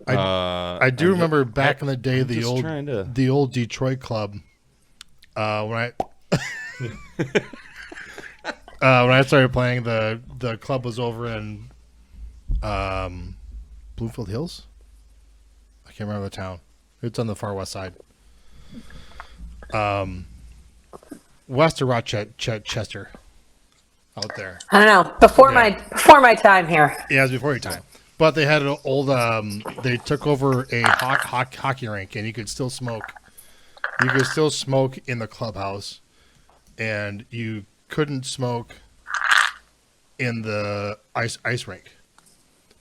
I do remember back in the day I'm the just old trying to- the old Detroit club. When I started playing, the club was over in Bloomfield Hills. I can't remember the town. It's on the far west side. West of Rochester, out there. I don't know. Before my time here. Yeah, it was before your time. But they had an old. They took over a hockey rink, and you could still smoke. You could still smoke in the clubhouse, and you couldn't smoke in the ice rink.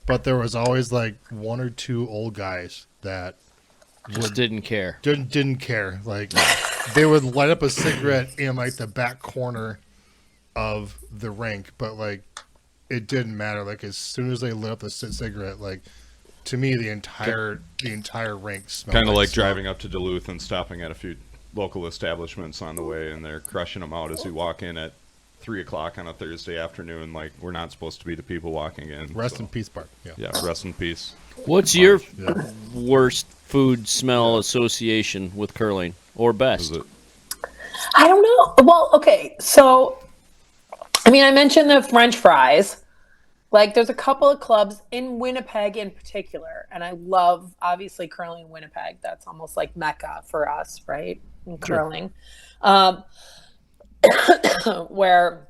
But there was always like one or two old guys that Just didn't care. didn't care. Like they would light up a cigarette in like the back corner of the rink, but like it didn't matter. Like as soon as they lit up the cigarette, like to me the entire rink smelled Kind of like smoke. driving up to Duluth and stopping at a few local establishments on the way, and they're crushing them out as we walk in at 3:00 on a Thursday afternoon. Like we're not supposed to be the people walking in. Rest so, in peace, Bart. Yeah. Yeah, rest in peace. What's your Yeah. worst food smell association with curling or best? Is it? I don't know. Well, okay. So, I mean, I mentioned the French fries. Like, there's a couple of clubs in Winnipeg in particular, and I love, obviously, curling in Winnipeg. That's almost like Mecca for us, right? In curling. Where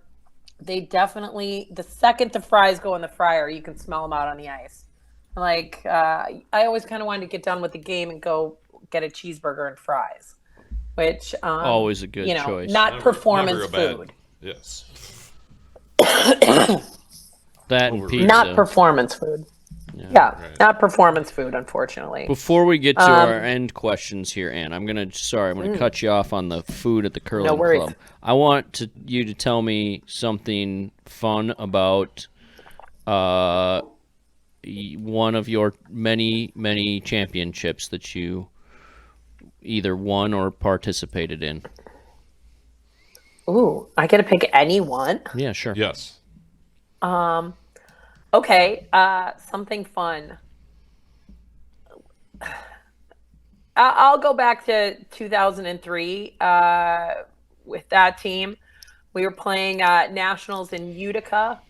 they definitely, the second the fries go in the fryer, you can smell them out on the ice. Like, I always kind of wanted to get done with the game and go get a cheeseburger and fries, which Always a good choice. Not Never- performance never a bad- food. Yes. That and pizza. Not performance food. Yeah, Right. not performance food, unfortunately. Before we get to our end questions here, Ann, I'm gonna cut you off on the food at the curling worries. club. I want you to tell me something fun about one of your many championships that you either won or participated in. Ooh, I get to pick any one. Yeah, sure. Yes. Okay, something fun. I'll go back to 2003 with that team. We were playing nationals in Utica.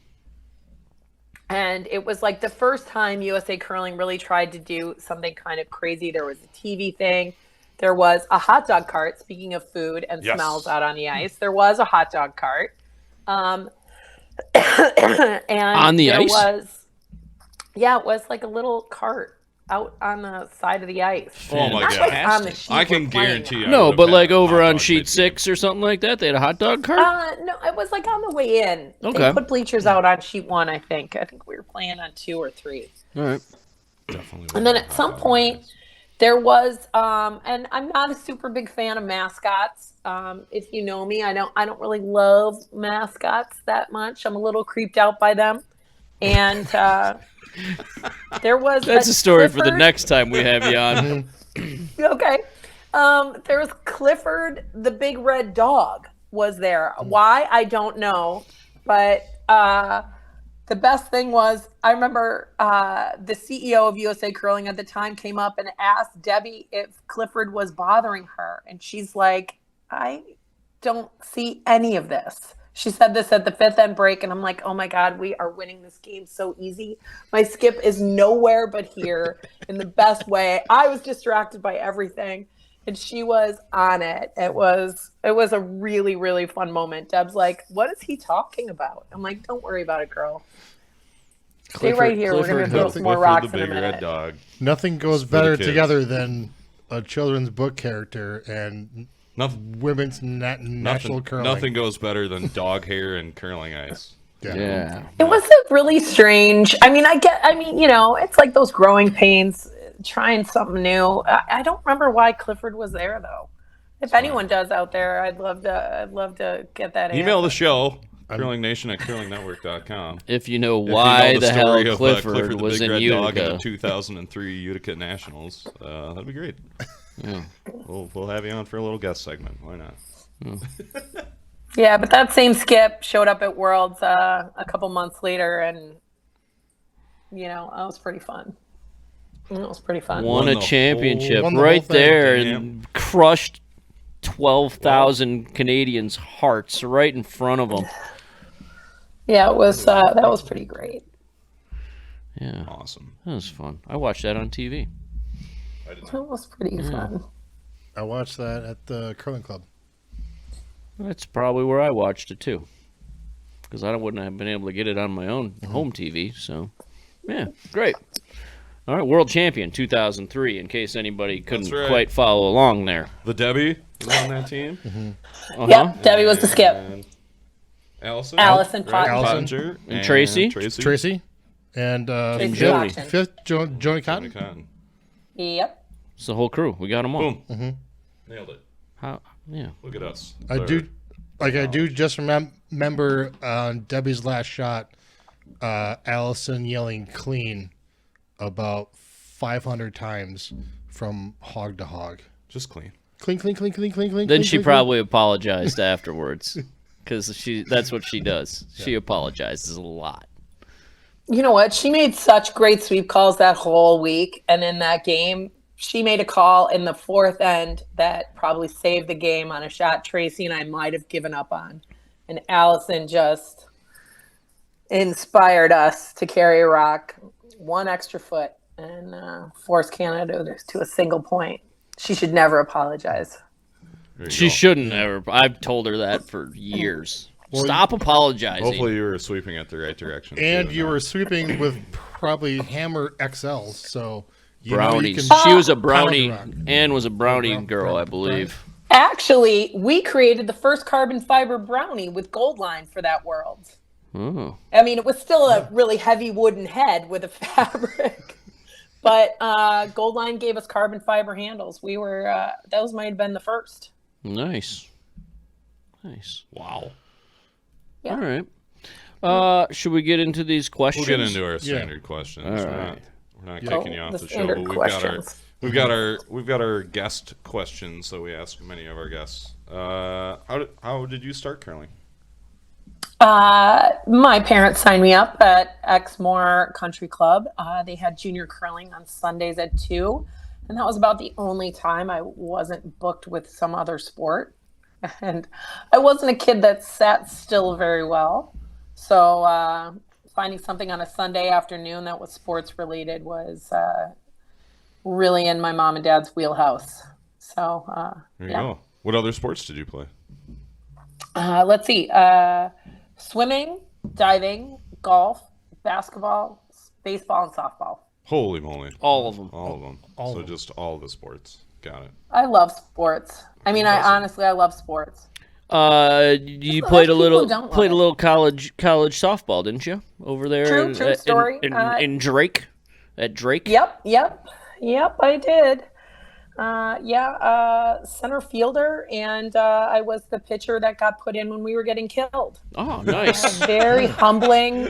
And it was like the first time USA Curling really tried to do something kind of crazy. There was a TV thing. There was a hot dog cart, speaking of food and Yes. smells out on the ice. There was a hot dog cart. And On the there ice? it was like a little cart out on the side of the ice. Oh my Not like on the Fantastic. sheet I can we're playing guarantee on. you. I No, would've but had like a over hot on dog sheet mid-game. 6 or something like that, they had a hot dog cart. No, it was like on the way in. Okay. They put bleachers out on sheet 1, I think. I think we were playing on 2 or 3. All right. Definitely. And then at some point, there was, and I'm not a super big fan of mascots. If you know me, I don't really love mascots that much. I'm a little creeped out by them. And there was That's a story for the Clifford. next time we have you on. Okay. There was Clifford, the big red dog, was there. Why? I don't know. But the best thing was, I remember the CEO of USA Curling at the time came up and asked Debbie if Clifford was bothering her. And she's like, I don't see any of this. She said this at the 5th end break, and I'm like, oh my God, we are winning this game so easy. My skip is nowhere but here in the best way. I was distracted by everything, and she was on it. It was a really, really fun moment. Deb's like, what is he talking about? I'm like, don't worry about it, girl. Stay right here. We're going to throw some more rocks the in a big red minute. dog. Nothing goes It's for the better kids. together than a children's book character and Nothing. women's national curling. Nothing goes better than dog hair and curling ice. Yeah. It was a really strange. I mean, it's like those growing pains, trying something new. I don't remember why Clifford was there though. If anyone does out there, I'd love to get that. Email the answer. show, curlingnation@curlingnetwork.com. If you know If you why know the hell story of, Clifford the was big in red dog in Utica. the 2003 Utica Nationals, that'd be great. Yeah. We'll have you on for a little guest segment. Why not? Yeah, but that same skip showed up at Worlds a couple months later, and that was pretty fun. It was pretty fun. Won Won a the championship won the right whole thing, there damn. and crushed 12,000 Canadians' hearts right in front of them. Yeah, it was. That was pretty great. Yeah, Awesome. that was fun. I watched that on TV. That was pretty fun. I watched that at the curling club. That's probably where I watched it too, because I wouldn't have been able to get it on my own home TV. So, yeah, great. All right, world champion 2003. In case anybody couldn't right. quite follow along there. The Debbie was on that team. Uh-huh. Yep, Debbie was the skip. And Allison. Allison right? Pottinger. Pottinger. And Tracy. Tracy and Tracy Jody. Coxon. fifth Joni Tony Cotton. Cotton. Yep. It's the whole crew. We got them all. Boom. Nailed it. How? Yeah. Look at us. I do just remember on Debbie's last shot, Allison yelling clean about 500 times from hog to hog. Just clean. Clean, clean, clean, clean, clean, clean. Then clean, she clean, probably apologized afterwards, because that's what she does. She apologizes a lot. You know what? She made such great sweep calls that whole week, and in that game, she made a call in the 4th end that probably saved the game on a shot Tracy and I might have given up on. And Allison just inspired us to carry a rock 1 extra foot and force Canada to a single point. She should never apologize. There you She go. shouldn't ever. I've told her that for years. Stop apologizing. Hopefully you were sweeping at the right direction. And too, you not- were sweeping with probably Hammer XLs, so you Brownies. know you She was a pound brownie. the rock. Ann was a brownie Brown- girl, I brown- believe. Actually, we created the first carbon fiber brownie with Gold Line for that world. Oh. I mean, it was still a really heavy wooden head with a fabric. But Gold Line gave us carbon fiber handles. We were those might have been the first. Nice. Nice. Wow. Yeah. All right. Should we get into these We'll questions? get into our standard questions. All We're right. not, we're not Oh, kicking you off the the show, standard but questions. we've got our guest questions that we ask many of our guests. How did you start curling? My parents signed me up at Exmoor Country Club. They had junior curling on Sundays at 2. And that was about the only time I wasn't booked with some other sport. And I wasn't a kid that sat still very well. So finding something on a Sunday afternoon that was sports related was really in my mom and dad's wheelhouse. So There you go. What other sports did you play? let's see. Swimming, diving, golf, basketball, baseball, and softball. Holy moly. All of them. All of them. All So of them. just all the sports. Got it. I love sports. I mean, I love sports. You So played there's a little people who don't love it. college softball, didn't you? Over there, True story. in Drake, at Drake. Yep, I did. Center fielder, and I was the pitcher that got put in when we were getting killed. Oh, nice. Very humbling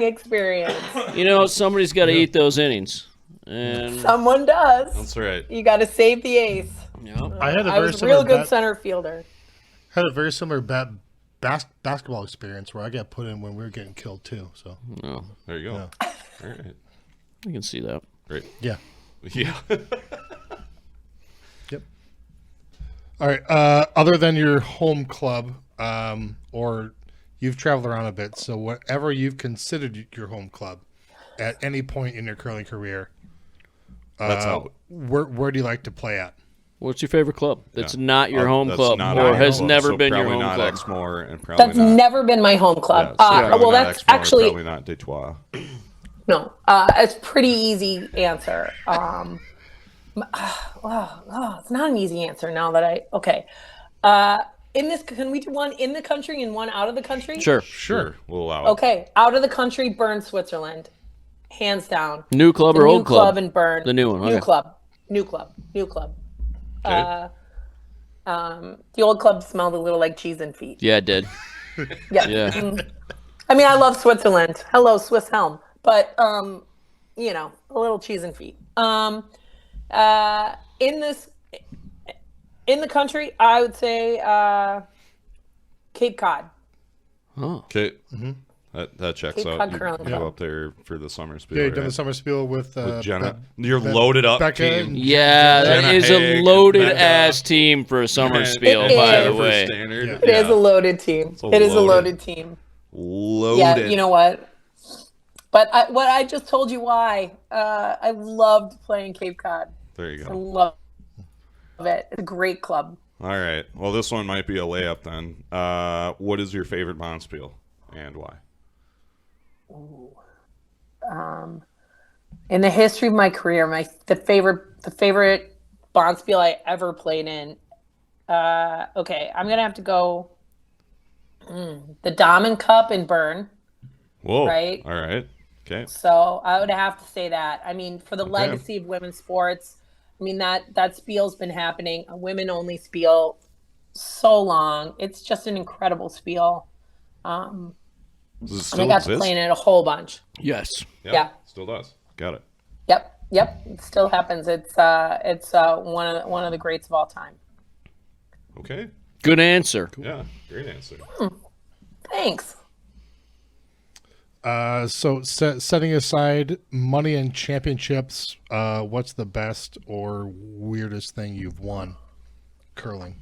experience. You know, somebody's got to eat those innings, and Someone does. That's right. You got to save the ace. I had a I very was a similar real good center fielder. basketball experience where I got put in when we were getting killed too. So no, There you go. Yeah. All right. you can see that. Great. yeah. Yeah. Yep. All right. Other than your home club, or you've traveled around a bit, so whatever you've considered your home club at any point in your curling career, That's out. where do you like to play at? What's your favorite club? That's Yeah. not your home That's club, not or our has club, never so been your probably home not club. Exmoor and probably That's not. never been my home Yeah, club. so probably Well, not that's Exmoor, actually probably not Detroit. no. It's a pretty easy answer. It's not an easy answer now that okay. In this, can we do one in the country and one out of the country? Sure. Sure, we'll allow it. Okay, out of the country, Bern, Switzerland, hands down. New club The or new old club? in Bern. The new one, okay. New club. Okay. The old club smelled a little like cheese and feet. Yeah, it did. Yeah. Yeah. I mean, I love Switzerland. Hello, Swisshelm. But a little cheese and feet. In the country, I would say Cape Cod. Oh. Okay. That checks Cape out. Cod You Curling go Club. up there for the summer spiel. Yeah, you've done right? the summer spiel with Jenna. Be- You're Be- loaded up Becca team. and- Yeah, that Jenna is Haig, a loaded Becca, ass team for a summer and- spiel, It by the is. Jennifer way. Standard. Yeah. It is a loaded team. a It is a loaded- loaded team. Loaded. Yeah, you know what? But what I just told you why. I loved playing Cape Cod. There you I go. love it. It's a great club. All right. Well, this one might be a layup then. What is your favorite bonspiel and why? In the history of my career, the favorite bonspiel I ever played in. Okay, I'm gonna have to go. The Damen Cup in Bern. Whoa. Right. All right. Okay. So I would have to say that. I mean, for the legacy of women's sports, I mean that spiel's been happening, a women-only spiel, so long. It's just an incredible spiel. Does it And I still got to exist? play in it a whole bunch. Yes. Yeah. Still does. Got it. Yep. It still happens. It's one of the greats of all time. Okay. Good answer. Yeah. Great answer. Thanks. So setting aside money and championships, what's the best or weirdest thing you've won curling?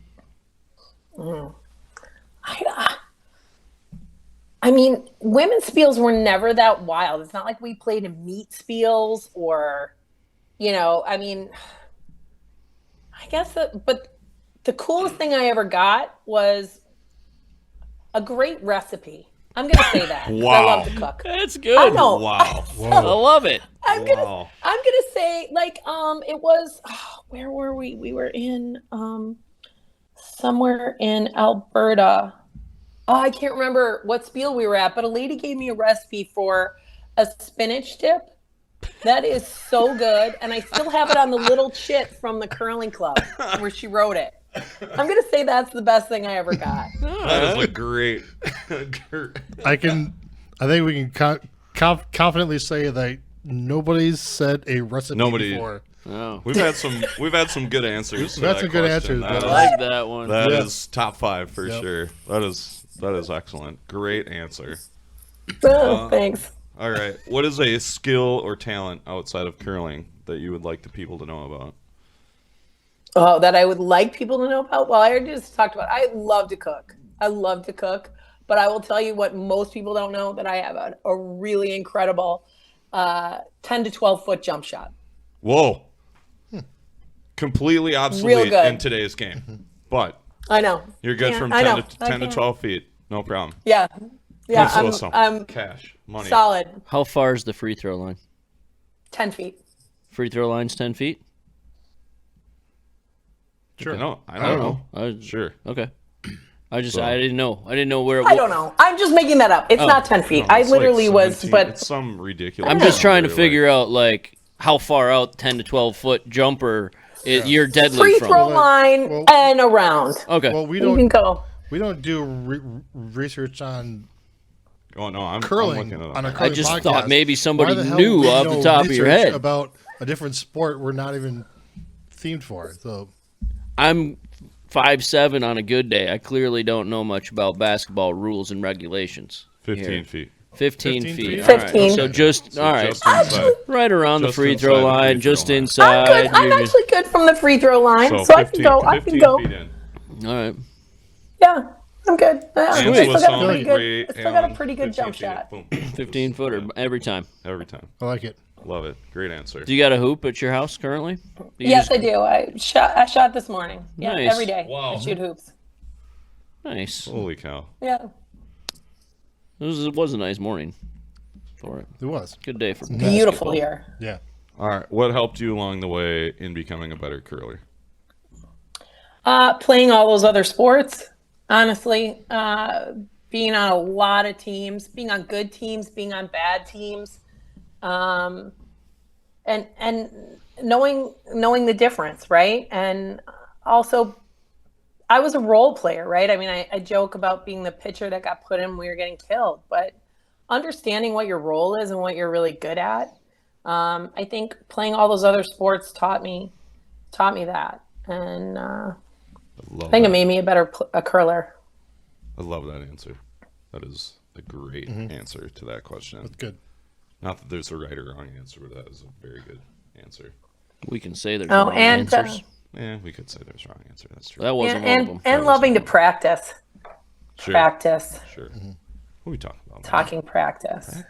I mean, women's spiels were never that wild. It's not like we played in meat spiels or, I mean, I guess but the coolest thing I ever got was a great recipe. I'm going to say that. 'Cause I love to cook. That's good. I know. Wow. I love it. I'm Wow. gonna say it was where were we? We were in somewhere in Alberta. Oh, I can't remember what spiel we were at, but a lady gave me a recipe for a spinach dip. That is so good, and I still have it on the little chit from the curling club where she wrote it. I'm gonna say that's the best thing I ever got. That is a great. I think we can confidently say that nobody's said a recipe Nobody- before. Oh. We've had some good answers. to We've had that some good question. answers, That but- I is- like that one. That Yeah. is top 5 for Yep. sure. That is excellent. Great answer. Oh, thanks. All right. What is a skill or talent outside of curling that you would like the people to know about? Oh, that I would like people to know about? Well, I already just talked about it. I love to cook. But I will tell you what most people don't know, that I have a really incredible 10 to 12 foot jump shot. Whoa. Completely obsolete good. in today's game. But I know. you're good Yeah, from I 10 know. to 10 to 12 feet. No problem. Yeah. Yeah, Ann Swisshelm. I'm Cash. Money. solid. How far is the free throw line? 10 feet. Free throw line's 10 feet? Sure. I don't know. I- Sure. Okay. I didn't know. I didn't know where it I don't know. I'm just making that up. It's not 10 feet. No, I it's like literally was, 17. but It's some ridiculous. I'm just trying to number, figure out, like, how far out 10 to 12 foot jumper you're deadly free from. throw line well- and around. Okay. Well, we You can don't go. do research on Oh no, I'm curling looking it up. on a I curling just podcast. thought maybe somebody Why the hell knew would we off the know top of your research head. about a different sport we're not even themed for. So I'm 5'7" on a good day. I clearly don't know much about basketball rules and regulations. 15 here. feet. 15 15 feet. feet? All right. 15. So just, So all right. just inside. Right around the just free inside throw the free line, throw just line. I'm inside. good. I'm You're just- actually good from the free throw line, So so I 15, can go. I 15 can go. feet in. all right. Yeah, I'm good. I Ann still got a Swisshelm, pretty good. Ray I still got a Allen, pretty good 15 jump feet. shot. Boom. 15 footer every time. Every time. I like it. Love it. Great answer. Do you got a hoop at your house currently? Do you Yes, just- I do. I shot this morning. Yeah, Nice. every day. Wow. I shoot hoops. Nice. Holy cow. Yeah. It was a nice morning for it. It was. Good day for Beautiful basketball. here. Yeah. All right. What helped you along the way in becoming a better curler? Playing all those other sports, honestly. Being on a lot of teams, being on good teams, being on bad teams, and knowing the difference, right? And also, I was a role player, right? I mean, I joke about being the pitcher that got put in when we were getting killed, but understanding what your role is and what you're really good at, I think playing all those other sports taught me that, and I think it made me a better a curler. I love that answer. That is a great answer to that question. That's good. Not that there's a right or wrong answer, but that is a very good answer. We can say there's Oh, wrong and answers. Yeah, we could say there's a wrong answer. That's true. That wasn't one of them. and loving to practice, Sure. practice, Sure. What are we talking about? talking practice.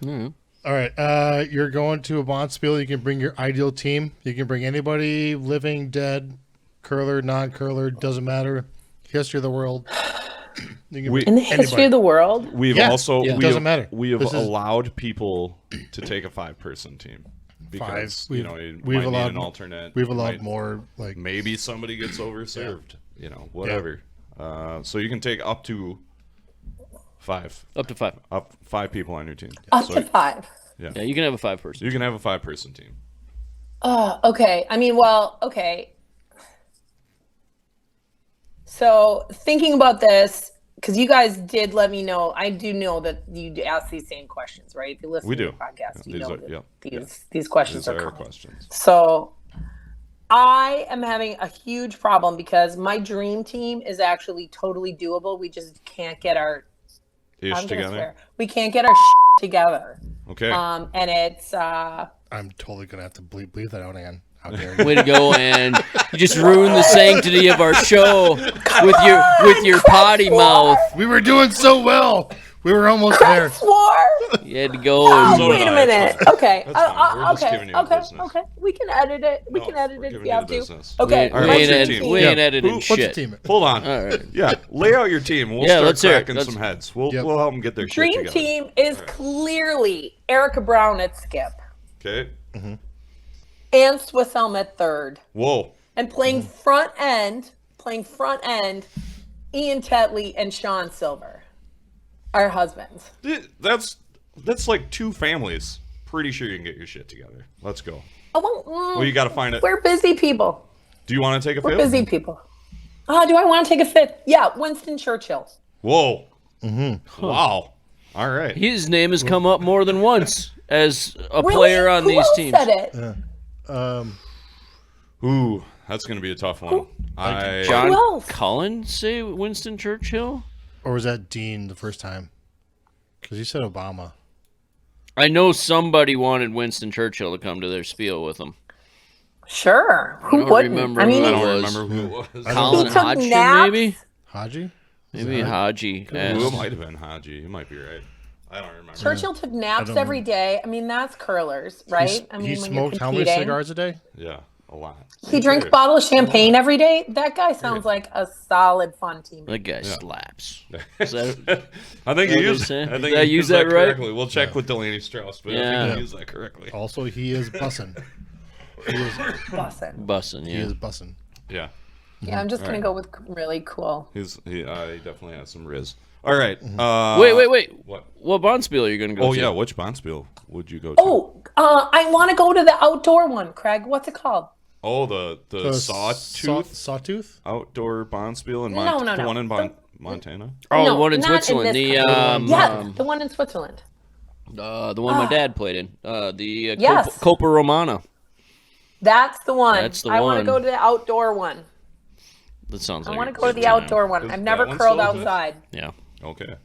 All right. You're going to a Bonspiel. You can bring your ideal team. You can bring anybody, living, dead, curler, non-curler, doesn't matter. History of the world. You can bring In the history of the world, We've Yeah, also yeah. we Doesn't have, matter. we have This is- allowed people to take a 5-person team because Five. you know you We've might allowed need an more- alternate. We've You allowed might- more, like, Maybe somebody gets overserved. You know, whatever. So you can take up to 5. Up to 5. Up 5 people on your team. up So to 5. Yeah, you can have a 5-person. you can have a 5-person team. Oh, okay. I mean, well, okay. So thinking about this, because you guys did let me know, I do know that you ask these same questions, right? If you listen We to do. the podcast, Yeah, you these know are- that yeah, these questions These are are our coming. questions. So I am having a huge problem because my dream team is actually totally doable. We just can't get our Ish I'm gonna together. swear. We can't get our together. Okay. And it's I'm totally going to have to bleep that out, Ann. How dare you? Way to go, and you just ruined the sanctity of our show with your potty mouth. We were doing so well. We were almost there. swore. You had to go and So Wait did a I, it's minute. fine. Okay. That's fine. We're just Okay. giving you the Okay. business. Okay. We can edit it. We No, can edit we're it if giving you you have the to. business. Okay. All right, we what's ain't, your ed- team? we Yeah. ain't editing What's your shit. team? Hold on. All right. Yeah, lay out your team. We'll Yeah, start let's hear it. cracking Let's- some heads. We'll Yep. we'll help them get their shit Dream together. team is clearly Erica Brown at skip, Okay. Ann Swisshelm at third, Whoa. and playing front end, Ian Tetley and Sean Silver, our husbands. That's like 2 families. Pretty sure you can get your shit together. Let's go. Oh, Well, you got to find it. we're busy people. Do you want to take a We're fifth? busy people. Do I want to take a fifth? Yeah, Winston Churchill. Whoa. Wow. All right. His name has come up more than once as a Really? player on Who these else teams. said it? Ooh, that's going to be a tough one. John Who else? Cullen say Winston Churchill? Or was that Dean the first time? Because you said Obama. I know somebody wanted Winston Churchill to come to their spiel with them. Sure. Who don't wouldn't? remember I mean, who I it don't was. remember who it was. Colin took Hodgson, naps. maybe? Haji? Maybe Haji. Ooh, it might have been Haji. You might be right. I don't remember. Churchill took naps don't every day. I mean, that's curlers, right? I mean, He when you're smoked how many competing. cigars a day? Yeah. a lot. He drinks a bottle of champagne every day. That guy sounds like a solid fun teammate. That guy slaps. Is that, I think What he they used. say? I Did think I he use used that right? correctly. We'll check with Delaney Strauss, but I think Yeah. he used that correctly. Also, he is bussin'. He is Bussin'. yeah. bussin'. Yeah, Yeah, I'm just gonna Alright. go with really cool. he definitely has some riz. All right. Wait. What? What Bonspiel are you going to go Oh to? yeah, which Bonspiel would you go to? Oh, I want to go to the outdoor one, Craig. What's it called? Oh, the Sawtooth Sawtooth? outdoor Bonspiel in No. the one in Montana. Oh, No, the one in not in Switzerland. this The country. Yeah, the one in Switzerland. the one my dad played in. The Yes. Copa Romana. That's the one. That's the I want to one. go to the outdoor one. That sounds like I want a to go to good the time. outdoor one. Is I've that never one curled still exist? outside. Yeah. Okay,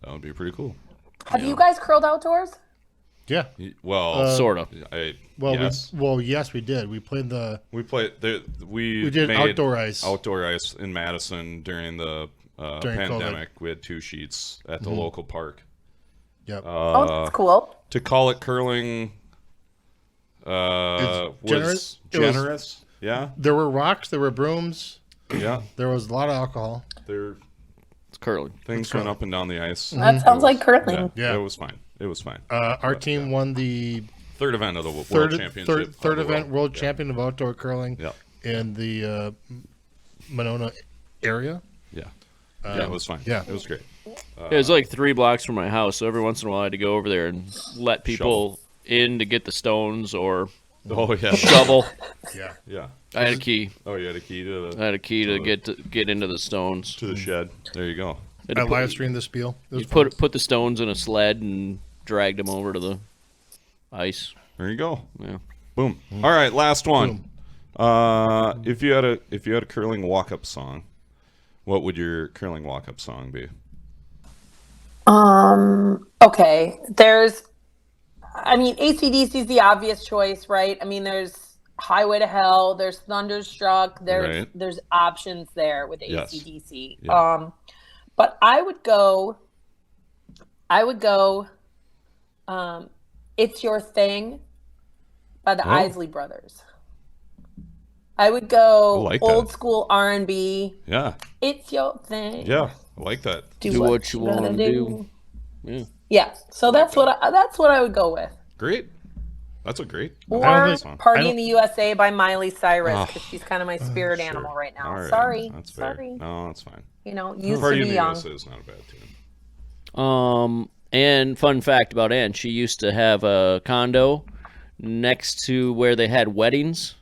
that would be pretty cool. Have you guys curled outdoors? Yeah. Well, Sort of. Yes. Yes, we did. We played We played. We did made outdoor ice. Outdoor ice in Madison during the During pandemic. We had 2 sheets at the local park. Yep. Oh, that's cool. To call it curling, was generous. generous. Yeah, There were rocks. There were brooms. yeah. There was a lot of alcohol. There It's curling. things went up and down the ice. That sounds like curling. Yeah. It was fine. It was fine. Our team won the Third event of the World third Championship. third of the event world champion of outdoor curling Yeah, in the Monona area. yeah. Yeah, it was fine. yeah. It was great. It was like 3 blocks from my house, so every once in a while I had to go over there and let people in to get the stones or Oh yeah, shovel. Yeah. yeah. I had a key. Oh, you had a key to I had a key to get into the stones. the shed. There you go. Had I to live streamed the spiel. It was you fun. put the stones in a sled and dragged them over to the ice. There you go. Yeah. Boom. All right, last one. If you had a curling walk-up song, what would your curling walk-up song be? Okay. AC/DC is the obvious choice, right? I mean, there's Highway to Hell, there's Thunderstruck, Right. there's options there with Yes. AC/DC. Yeah. But I would go, It's Your Thing by the Oh. Isley Brothers. I would go I like old that. school R&B. Yeah, It's your thing. yeah, I like that. Do what you gotta wanna do. Yeah. Yeah, so that's what I would go with. Great. That's a great. Or song. Party in the USA by Miley Cyrus, because Oh, she's kind of my spirit Sure. animal right now. All right, Sorry. That's fair. Sorry. No, that's fine. Used Party to in be the young. USA is not a bad tune. And fun fact about Ann, she used to have a condo next to where they had weddings.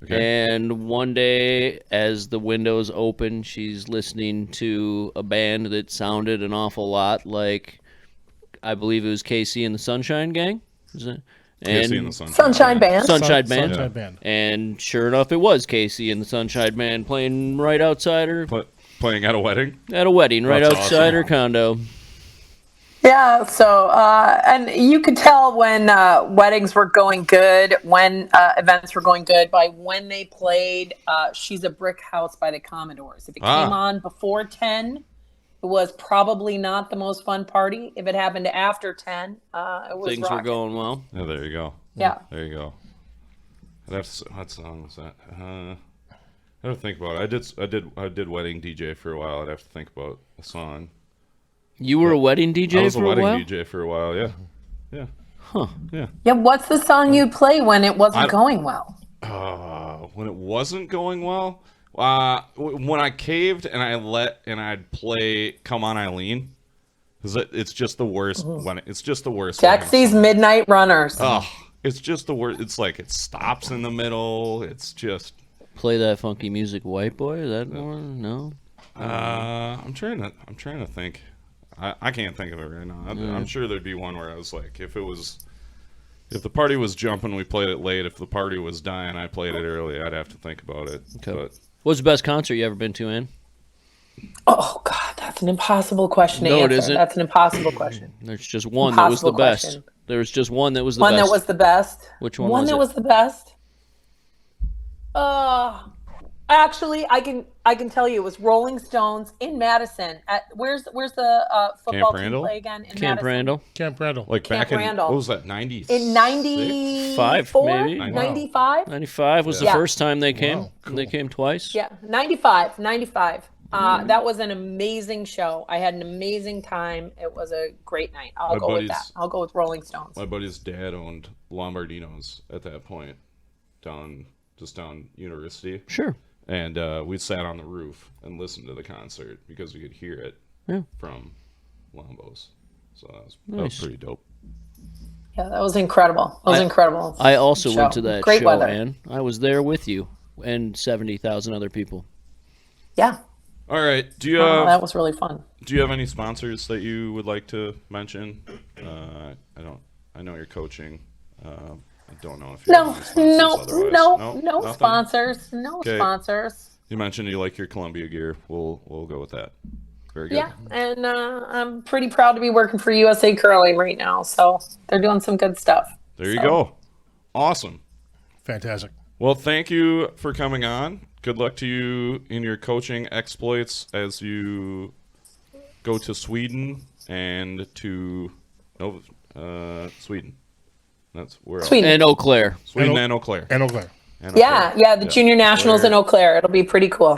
Okay. And one day, as the windows open, she's listening to a band that sounded an awful lot like, I believe it was KC and the Sunshine Gang. Is it? Casey and the Sunshine. Sunshine Band. Sunshine Band. Sunshine Band. And sure enough, it was Casey and the Sunshine Band playing right outside her Playing at a wedding. at a wedding, right That's outside awesome. her condo. Yeah, so, and you could tell when weddings were going good, when events were going good, by when they played She's a Brick House by the Commodores. If it came on before 10, it was probably not the most fun party. If it happened after 10, it was Things were rocking. going well. Oh, there you go. Yeah. There you go. What song was that? I have to think about it. I did wedding DJ for a while. I'd have to think about a song. You were a wedding DJ I was for a wedding while? DJ for a while. Yeah. Yeah. Huh. Yeah. Yeah, what's the song you'd play when it wasn't going well? When it wasn't going well, when I caved and I'd play "Come On Eileen," because it's just the worst. It's just the worst. Dexy's Midnight Runners. Oh, it's just the worst. It's like it stops in the middle. It's just. Play that funky music, White Boy? Is that one? No. I'm trying to think. I can't think of it right now. I'm sure there'd be one where I was like, if the party was jumping, we played it late. If the party was dying, I played it early. I'd have to think about it. Okay. But What's the best concert you ever been to, Ann? Oh, God, that's an impossible question to No, it answer. isn't. That's an impossible question. There's just one that was the Impossible best. question. There was just one that was the One best. that was the best. Which one One was that it? was the best. Actually, I can tell you it was Rolling Stones in Madison. At where's the football team Randall? play again? In Camp Madison. Randall. Camp Randall. Like Camp back in Randall. what was that? 90s. In 94, 5 maybe. 95? 95 was the Yeah. first time they came. Wow, cool. They came twice. Yeah, 95. That was an amazing show. I had an amazing time. It was a great night. I'll go with that. I'll go with Rolling Stones. My buddy's dad owned Lombardino's at that point, down University. Sure. And we sat on the roof and listened to the concert because we could hear it from Lombo's. So that was pretty dope. Yeah, that was incredible. That was incredible. I also show. went to that Great show, weather. Ann. I was there with you and 70,000 other people. Yeah. All right. Do That was really fun. you have any sponsors that you would like to mention? I know you're coaching. I don't know if you have any sponsors otherwise. Nothing? Sponsors. No Okay. sponsors. You mentioned you like your Columbia gear. We'll go with that. Very good. Yeah, and I'm pretty proud to be working for USA Curling right now. So they're doing some good stuff. There you go. Awesome. Fantastic. Well, thank you for coming on. Good luck to you in your coaching exploits as you go to Sweden and to Sweden. That's where Sweden. And Eau Claire. Sweden and Eau Claire. And O'Clair. And Eau Claire. Yeah, the Junior Nationals in Eau Claire. It'll be pretty cool.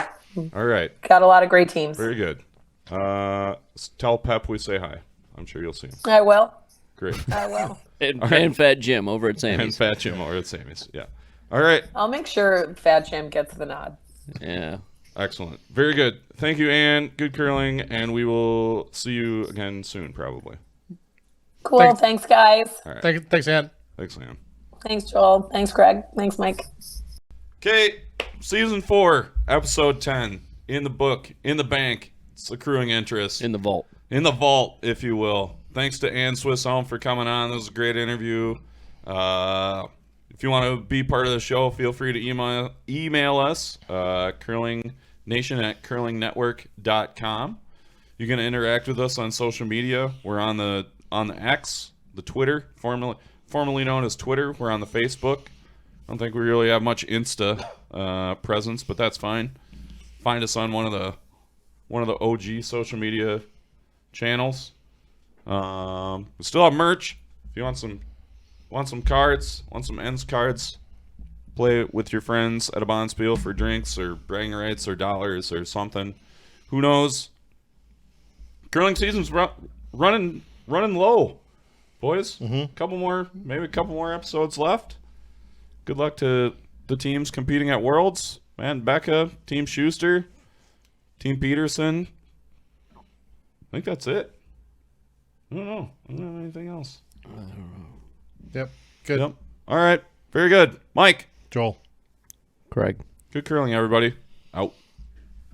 All right. Got a lot of great teams. Very good. Tell Pep we say hi. I'm sure you'll see him. I will. Great. I will. And Fat Jim over at And Sammy's. Fat Jim over at Sammy's. Yeah. All right. I'll make sure Fat Jim gets the nod. Yeah. Excellent. Very good. Thank you, Ann. Good curling, and we will see you again soon, probably. Cool. Thanks, guys. All right. Thanks, Ann. Thanks, Ann. Thanks, Joel. Thanks, Greg. Thanks, Mike. Okay, season 4, episode 10, in the book, in the bank. It's accruing interest. In the vault. In the vault, if you will. Thanks to Ann Swisshelm for coming on. That was a great interview. If you want to be part of the show, feel free to email us, curlingnation@curlingnetwork.com. You can interact with us on social media. We're on the X, the Twitter, formerly known as Twitter. We're on the Facebook. I don't think we really have much Insta presence, but that's fine. Find us on one of the OG social media channels. We still have merch. If you want some cards, want some ends cards, play with your friends at a bonspiel for drinks or bragging rights or dollars or something. Who knows? Curling season's running low, boys. Maybe a couple more episodes left. Good luck to the teams competing at Worlds. Man, Becca, Team Schuster, Team Peterson. I think that's it. I don't know. I don't have anything else. Yep. Good. Yep. All right. Very good. Mike. Joel. Craig. Good curling, everybody. Out.